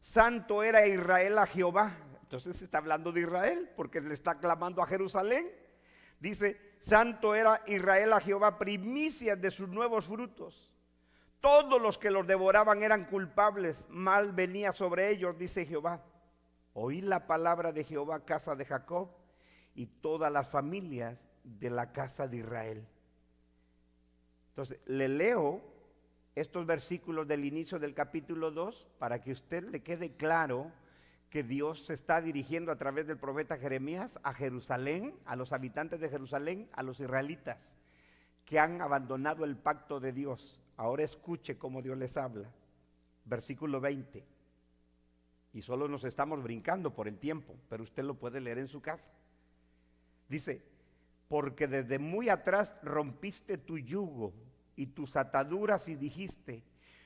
santo era Israel a Jehová. Entonces está hablando de Israel, porque le está clamando a Jerusalén. Dice, santo era Israel a Jehová, primicias de sus nuevos frutos. Todos los que los devoraban eran culpables, mal venía sobre ellos, dice Jehová. Oí la palabra de Jehová, casa de Jacob, y todas las familias de la casa de Israel. Entonces, le leo estos versículos del inicio del capítulo 2 para que a usted le quede claro que Dios se está dirigiendo a través del profeta Jeremías a Jerusalén, a los habitantes de Jerusalén, a los israelitas que han abandonado el pacto de Dios. Ahora escuche cómo Dios les habla. Versículo 20. Y solo nos estamos brincando por el tiempo, pero usted lo puede leer en su casa. Dice, porque desde muy atrás rompiste tu yugo y tus ataduras y dijiste,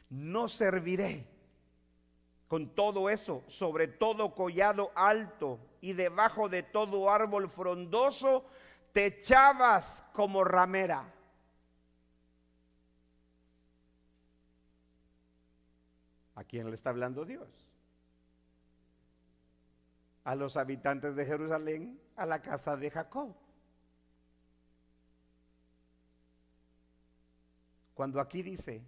no serviré. Con todo eso, sobre todo collado alto y debajo de todo árbol frondoso, te echabas como ramera. ¿A quién le está hablando Dios? A los habitantes de Jerusalén, a la casa de Jacob. Cuando aquí dice,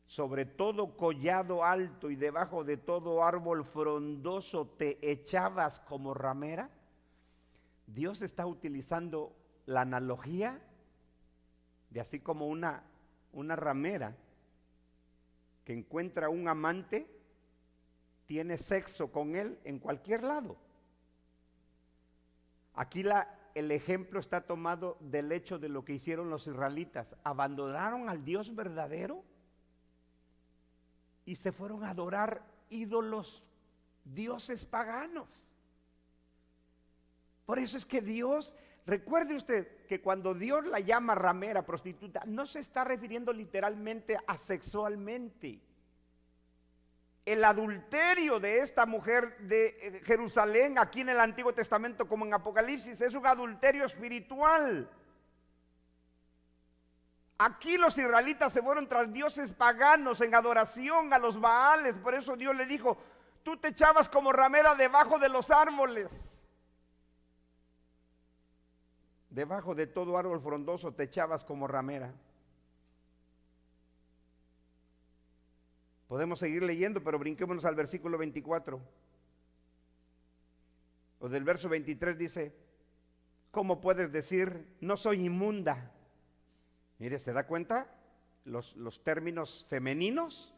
sobre todo collado alto y debajo de todo árbol frondoso te echabas como ramera, Dios está utilizando la analogía de así como una ramera que encuentra un amante, tiene sexo con él en cualquier lado. Aquí el ejemplo está tomado del hecho de lo que hicieron los israelitas. Abandonaron al Dios verdadero y se fueron a adorar ídolos, dioses paganos. Por eso es que Dios, recuerde usted que cuando Dios la llama ramera, prostituta, no se está refiriendo literalmente a sexualmente. El adulterio de esta mujer de Jerusalén, aquí en el Antiguo Testamento como en Apocalipsis, es un adulterio espiritual. Aquí los israelitas se fueron tras dioses paganos en adoración a los Baales. Por eso Dios le dijo, tú te echabas como ramera debajo de los árboles. Debajo de todo árbol frondoso te echabas como ramera. Podemos seguir leyendo, pero brinquémonos al versículo 24. O del verso 23 dice, ¿cómo puedes decir, no soy inmunda? Mire, ¿se da cuenta? Los términos femeninos.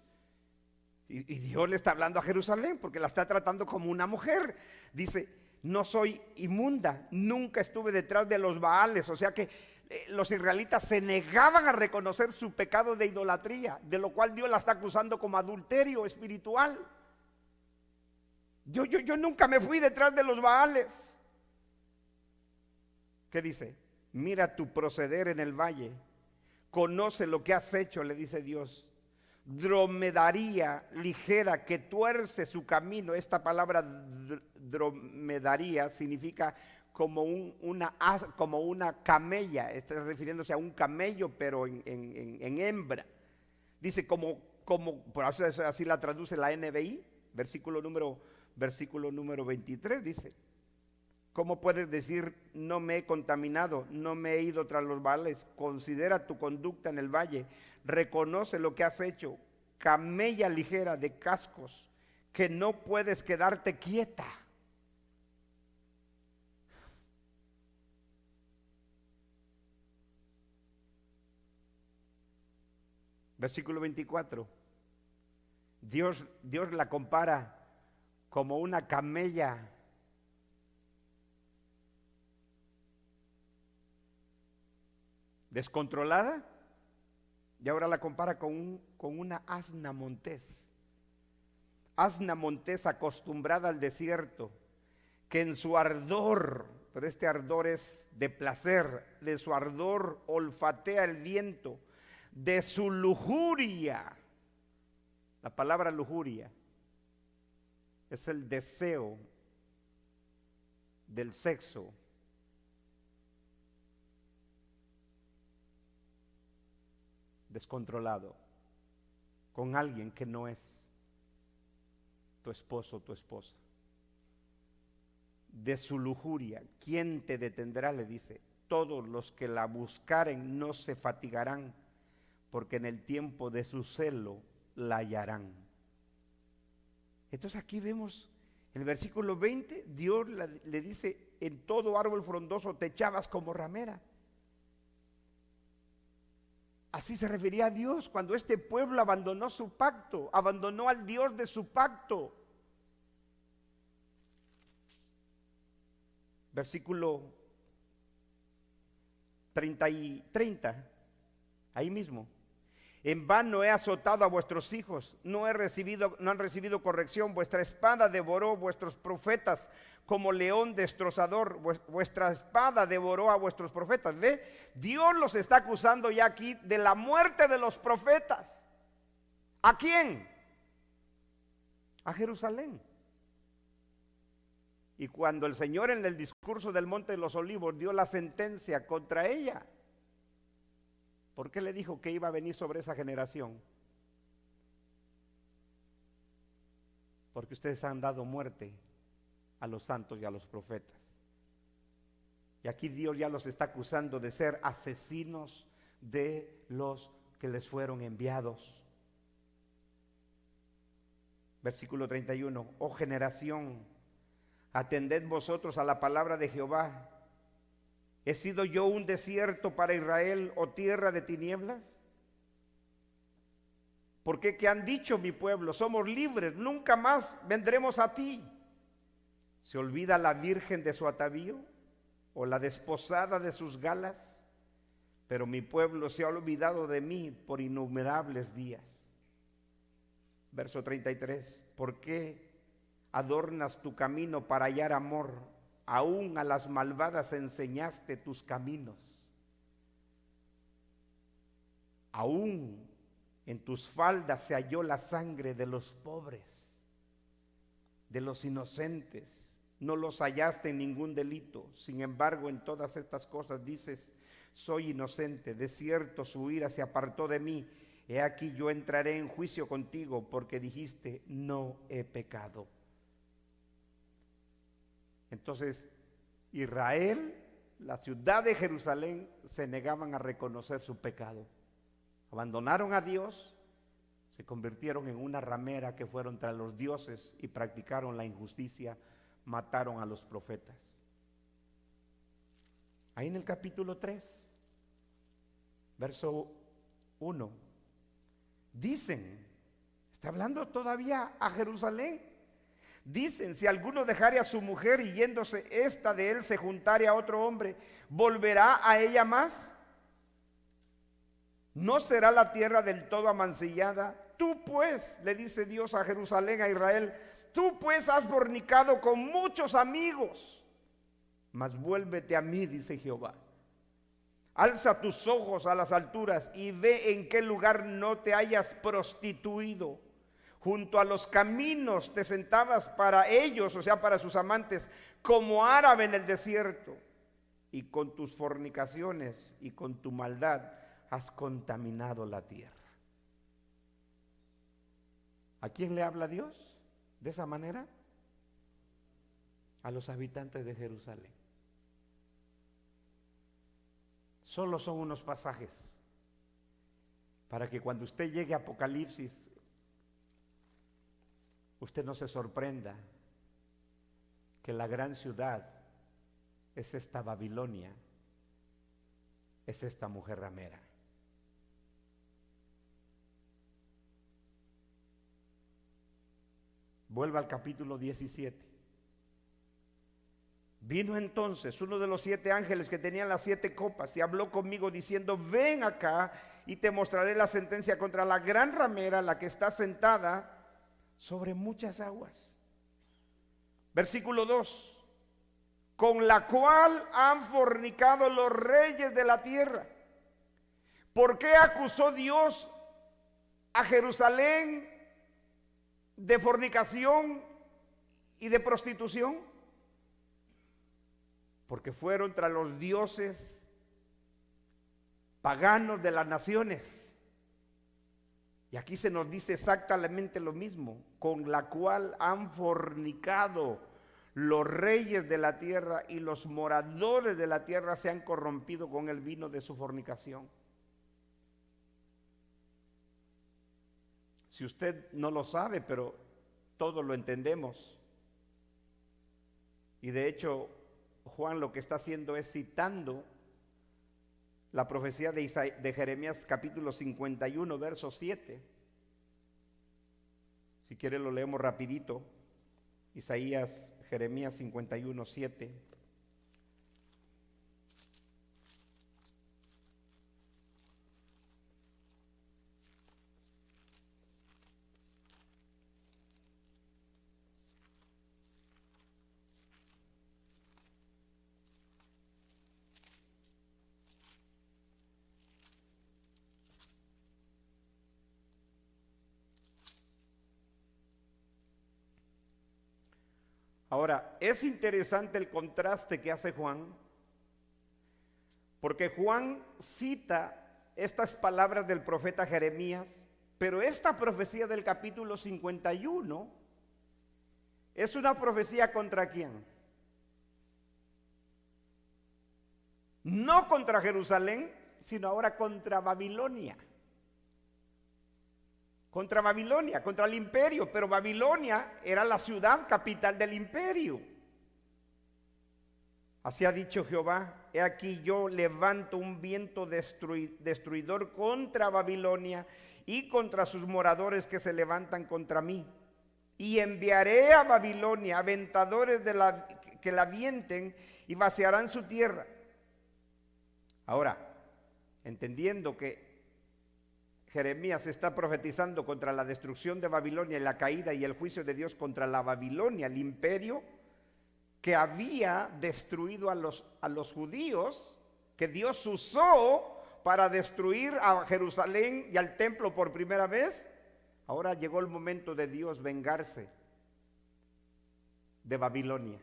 Y Dios le está hablando a Jerusalén porque la está tratando como una mujer. Dice, no soy inmunda, nunca estuve detrás de los Baales. O sea que los israelitas se negaban a reconocer su pecado de idolatría, de lo cual Dios la está acusando como adulterio espiritual. Yo nunca me fui detrás de los Baales. ¿Qué dice? Mira tu proceder en el valle, conoce lo que has hecho, le dice Dios. Dromedaría ligera que tuerce su camino. Esta palabra dromedaría significa como una camella, está refiriéndose a un camello, pero en hembra. Dice por eso así la traduce la NBI, versículo número 23, dice, ¿cómo puedes decir no me he contaminado, no me he ido tras los Baales? Considera tu conducta en el valle, reconoce lo que has hecho, camella ligera de cascos, que no puedes quedarte quieta. Versículo 24. Dios la compara como una camella descontrolada, y ahora la compara con una asna montés. Asna montés acostumbrada al desierto, que en su ardor, pero este ardor es de placer, de su ardor olfatea el viento, de su lujuria. La palabra lujuria es el deseo del sexo. Descontrolado con alguien que no es tu esposo o tu esposa. De su lujuria, ¿quién te detendrá? Le dice, todos los que la buscaren no se fatigarán, porque en el tiempo de su celo la hallarán. Entonces aquí vemos en el versículo 20, Dios le dice, en todo árbol frondoso te echabas como ramera. Así se refería a Dios cuando este pueblo abandonó su pacto, abandonó al Dios de su pacto. Versículo 30, ahí mismo. En vano he azotado a vuestros hijos, no han recibido corrección, vuestra espada devoró vuestros profetas como león destrozador, vuestra espada devoró a vuestros profetas. ¿Ve? Dios los está acusando ya aquí de la muerte de los profetas. ¿A quién? A Jerusalén. Y cuando el Señor en el discurso del Monte de los Olivos dio la sentencia contra ella, ¿por qué le dijo que iba a venir sobre esa generación? Porque ustedes han dado muerte a los santos y a los profetas. Y aquí Dios ya los está acusando de ser asesinos de los que les fueron enviados. Versículo 31. Oh generación, atended vosotros a la palabra de Jehová. ¿He sido yo un desierto para Israel o tierra de tinieblas? Porque ¿qué han dicho mi pueblo? Somos libres, nunca más vendremos a ti. ¿Se olvida la virgen de su atavío o la desposada de sus galas? Pero mi pueblo se ha olvidado de mí por innumerables días. Verso 33. ¿Por qué adornas tu camino para hallar amor? Aún a las malvadas enseñaste tus caminos. Aún en tus faldas se halló la sangre de los pobres, de los inocentes. No los hallaste en ningún delito. Sin embargo, en todas estas cosas dices, soy inocente. De cierto, su ira se apartó de mí. He aquí yo entraré en juicio contigo, porque dijiste, no he pecado. Entonces, Israel, la ciudad de Jerusalén, se negaban a reconocer su pecado. Abandonaron a Dios, se convirtieron en una ramera que fueron tras los dioses y practicaron la injusticia, mataron a los profetas. Ahí en el capítulo 3, verso 1, dicen, está hablando todavía a Jerusalén. Dicen, si alguno dejare a su mujer y yéndose esta de él se juntare a otro hombre, ¿volverá a ella más? ¿No será la tierra del todo amancillada? Tú pues, le dice Dios a Jerusalén, a Israel, tú pues has fornicado con muchos amigos, mas vuélvete a mí, dice Jehová. Alza tus ojos a las alturas y ve en qué lugar no te hayas prostituido. Junto a los caminos te sentabas para ellos, o sea, para sus amantes, como árabe en el desierto. Y con tus fornicaciones y con tu maldad has contaminado la tierra. ¿A quién le habla Dios de esa manera? A los habitantes de Jerusalén. Solo son unos pasajes para que cuando usted llegue a Apocalipsis, usted no se sorprenda que la gran ciudad es esta Babilonia, es esta mujer ramera. Vuelva al capítulo 17. Vino entonces uno de los 7 ángeles que tenían las 7 copas y habló conmigo diciendo: ven acá y te mostraré la sentencia contra la gran ramera, la que está sentada sobre muchas aguas. Versículo 2: con la cual han fornicado los reyes de la tierra. ¿Por qué acusó Dios a Jerusalén de fornicación y de prostitución? Porque fueron tras los dioses paganos de las naciones. Y aquí se nos dice exactamente lo mismo: con la cual han fornicado los reyes de la tierra, y los moradores de la tierra se han corrompido con el vino de su fornicación. Si usted no lo sabe, pero todos lo entendemos. Y de hecho, Juan lo que está haciendo es citando la profecía de Jeremías capítulo 51, verso 7. Si quiere lo leemos rapidito. Jeremías 51, 7. Ahora, es interesante el contraste que hace Juan, porque Juan cita estas palabras del profeta Jeremías, pero esta profecía del capítulo 51 es una profecía ¿contra quién? No contra Jerusalén, sino ahora contra Babilonia. Contra Babilonia, contra el imperio, pero Babilonia era la ciudad capital del imperio. Así ha dicho Jehová: he aquí yo levanto un viento destruidor contra Babilonia y contra sus moradores que se levantan contra mí. Y enviaré a Babilonia aventadores que la avienten y vaciarán su tierra. Ahora, entendiendo que Jeremías está profetizando contra la destrucción de Babilonia y la caída y el juicio de Dios contra la Babilonia, el imperio que había destruido a los judíos, que Dios usó para destruir a Jerusalén y al templo por primera vez. Ahora llegó el momento de Dios vengarse de Babilonia.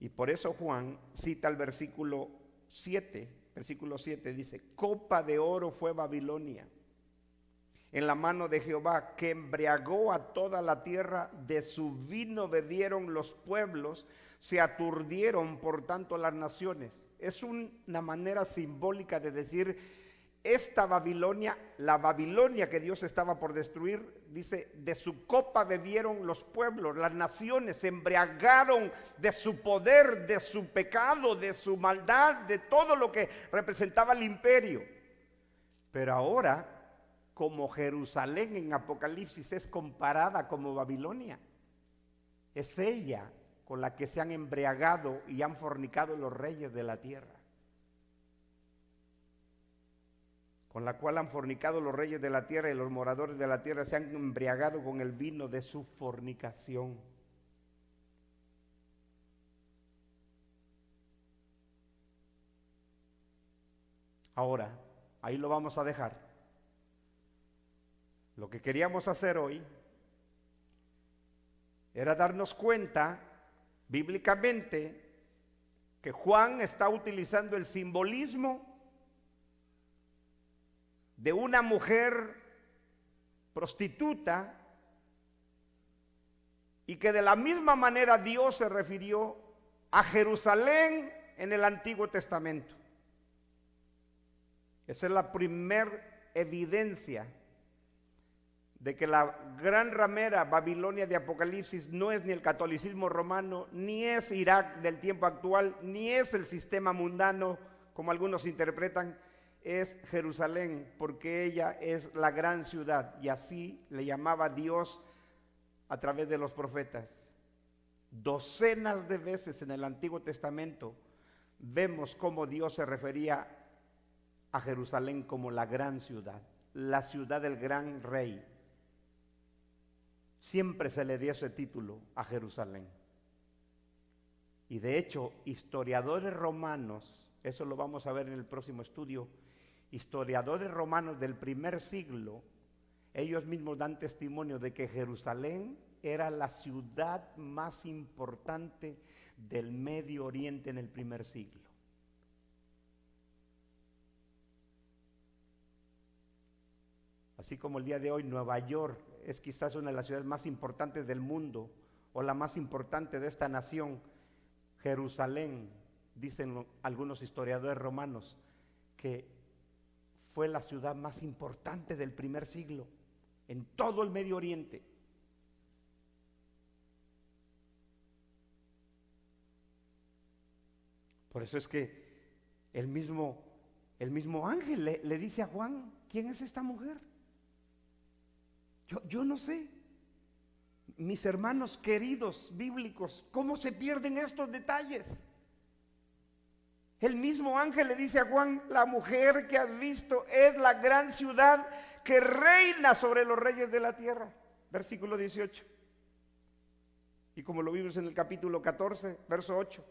Y por eso Juan cita el versículo 7. Versículo 7 dice: copa de oro fue Babilonia en la mano de Jehová, que embriagó a toda la tierra. De su vino bebieron los pueblos, se aturdieron por tanto las naciones. Es una manera simbólica de decir: esta Babilonia, la Babilonia que Dios estaba por destruir, dice, de su copa bebieron los pueblos, las naciones se embriagaron de su poder, de su pecado, de su maldad, de todo lo que representaba el imperio. Pero ahora, como Jerusalén en Apocalipsis es comparada como Babilonia, es ella con la que se han embriagado y han fornicado los reyes de la tierra, con la cual han fornicado los reyes de la tierra, y los moradores de la tierra se han embriagado con el vino de su fornicación. Ahora, ahí lo vamos a dejar. Lo que queríamos hacer hoy era darnos cuenta bíblicamente que Juan está utilizando el simbolismo de una mujer prostituta, y que de la misma manera Dios se refirió a Jerusalén en el Antiguo Testamento. Esa es la primer evidencia de que la gran ramera Babilonia de Apocalipsis no es ni el catolicismo romano, ni es Irak del tiempo actual, ni es el sistema mundano como algunos interpretan. Es Jerusalén, porque ella es la gran ciudad, y así le llamaba Dios a través de los profetas. Docenas de veces en el Antiguo Testamento vemos cómo Dios se refería a Jerusalén como la gran ciudad, la ciudad del gran rey. Siempre se le dio ese título a Jerusalén. Y de hecho, historiadores romanos, eso lo vamos a ver en el próximo estudio, historiadores romanos del primer siglo, ellos mismos dan testimonio de que Jerusalén era la ciudad más importante del Medio Oriente en el primer siglo. Así como el día de hoy Nueva York es quizás una de las ciudades más importantes del mundo o la más importante de esta nación, Jerusalén, dicen algunos historiadores romanos, que fue la ciudad más importante del primer siglo en todo el Medio Oriente. Por eso es que el mismo ángel le dice a Juan, ¿quién es esta mujer? Yo no sé. Mis hermanos queridos bíblicos, ¿cómo se pierden estos detalles? El mismo ángel le dice a Juan, la mujer que has visto es la gran ciudad que reina sobre los reyes de la tierra. Versículo 18. Y como lo vimos en el capítulo 14, verso 8,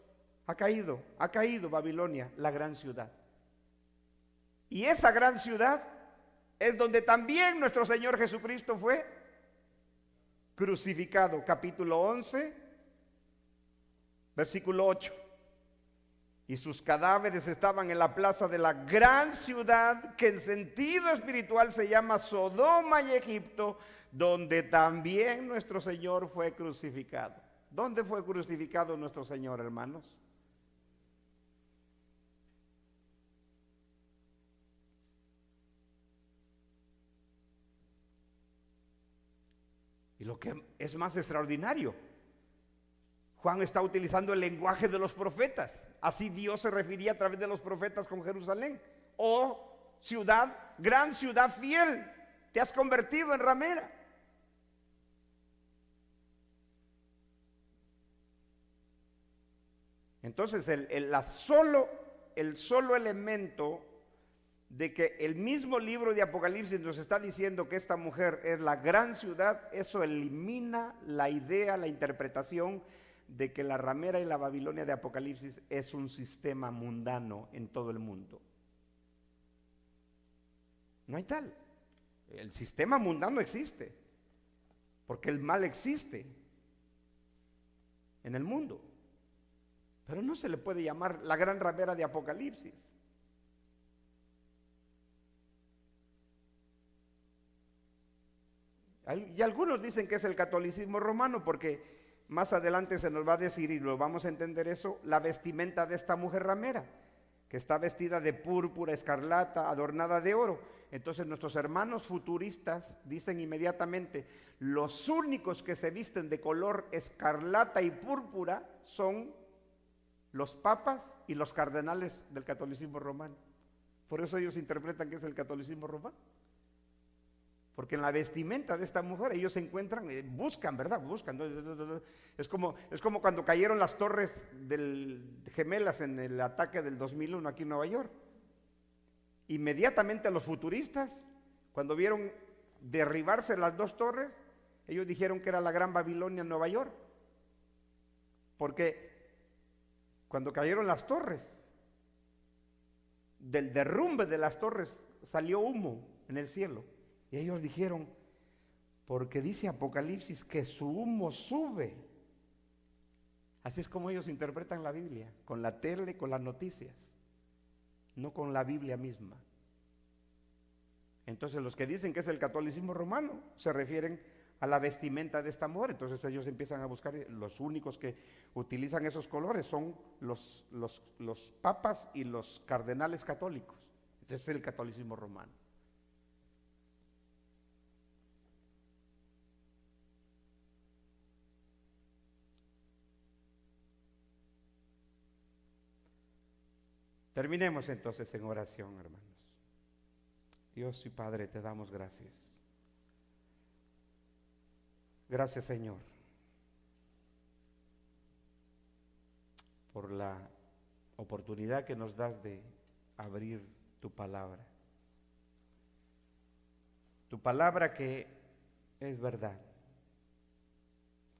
ha caído Babilonia, la gran ciudad. Y esa gran ciudad es donde también nuestro Señor Jesucristo fue crucificado. Capítulo 11, versículo 8. Y sus cadáveres estaban en la plaza de la gran ciudad, que en sentido espiritual se llama Sodoma y Egipto, donde también nuestro Señor fue crucificado. ¿Dónde fue crucificado nuestro Señor, hermanos? Y lo que es más extraordinario, Juan está utilizando el lenguaje de los profetas. Así Dios se refería a través de los profetas con Jerusalén. Oh ciudad, gran ciudad fiel, te has convertido en ramera. Entonces el solo elemento de que el mismo libro de Apocalipsis nos está diciendo que esta mujer es la gran ciudad, eso elimina la idea, la interpretación de que la ramera y la Babilonia de Apocalipsis es un sistema mundano en todo el mundo. No hay tal. El sistema mundano existe, porque el mal existe en el mundo, pero no se le puede llamar la gran ramera de Apocalipsis. Y algunos dicen que es el catolicismo romano, porque más adelante se nos va a decir, y lo vamos a entender eso, la vestimenta de esta mujer ramera, que está vestida de púrpura, escarlata, adornada de oro. Entonces nuestros hermanos futuristas dicen inmediatamente, los únicos que se visten de color escarlata y púrpura son los papas y los cardenales del catolicismo romano. Por eso ellos interpretan que es el catolicismo romano. Porque en la vestimenta de esta mujer ellos se encuentran, buscan, ¿verdad? Buscan. Es como cuando cayeron las torres gemelas en el ataque del 2001 aquí en Nueva York. Inmediatamente los futuristas, cuando vieron derribarse las dos torres, ellos dijeron que era la Gran Babilonia en Nueva York. Porque cuando cayeron las torres, del derrumbe de las torres salió humo en el cielo. Y ellos dijeron, porque dice Apocalipsis que su humo sube. Así es como ellos interpretan la Biblia, con la tele, con las noticias, no con la Biblia misma. Entonces los que dicen que es el catolicismo romano se refieren a la vestimenta de esta mujer. Entonces ellos empiezan a buscar, los únicos que utilizan esos colores son los papas y los cardenales católicos. Entonces es el catolicismo romano. Terminemos entonces en oración, hermanos. Dios y Padre, te damos gracias. Gracias, Señor, por la oportunidad que nos das de abrir tu palabra. Tu palabra que es verdad,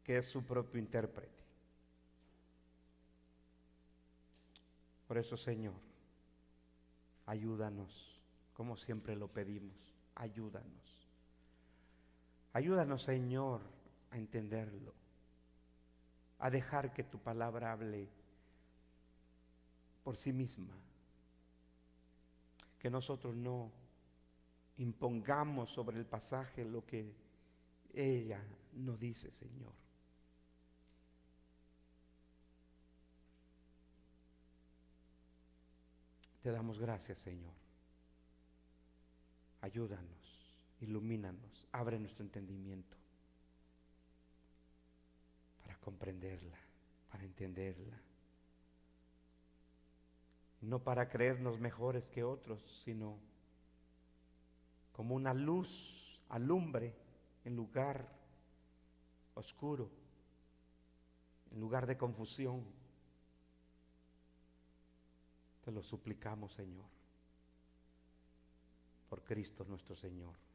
que es su propio intérprete. Por eso, Señor, ayúdanos, como siempre lo pedimos, ayúdanos. Ayúdanos, Señor, a entenderlo, a dejar que tu palabra hable por sí misma, que nosotros no impongamos sobre el pasaje lo que ella nos dice, Señor. Te damos gracias, Señor. Ayúdanos, ilumínanos, abre nuestro entendimiento para comprenderla, para entenderla. No para creernos mejores que otros, sino como una luz alumbre en lugar oscuro, en lugar de confusión. Te lo suplicamos, Señor, por Cristo nuestro Señor.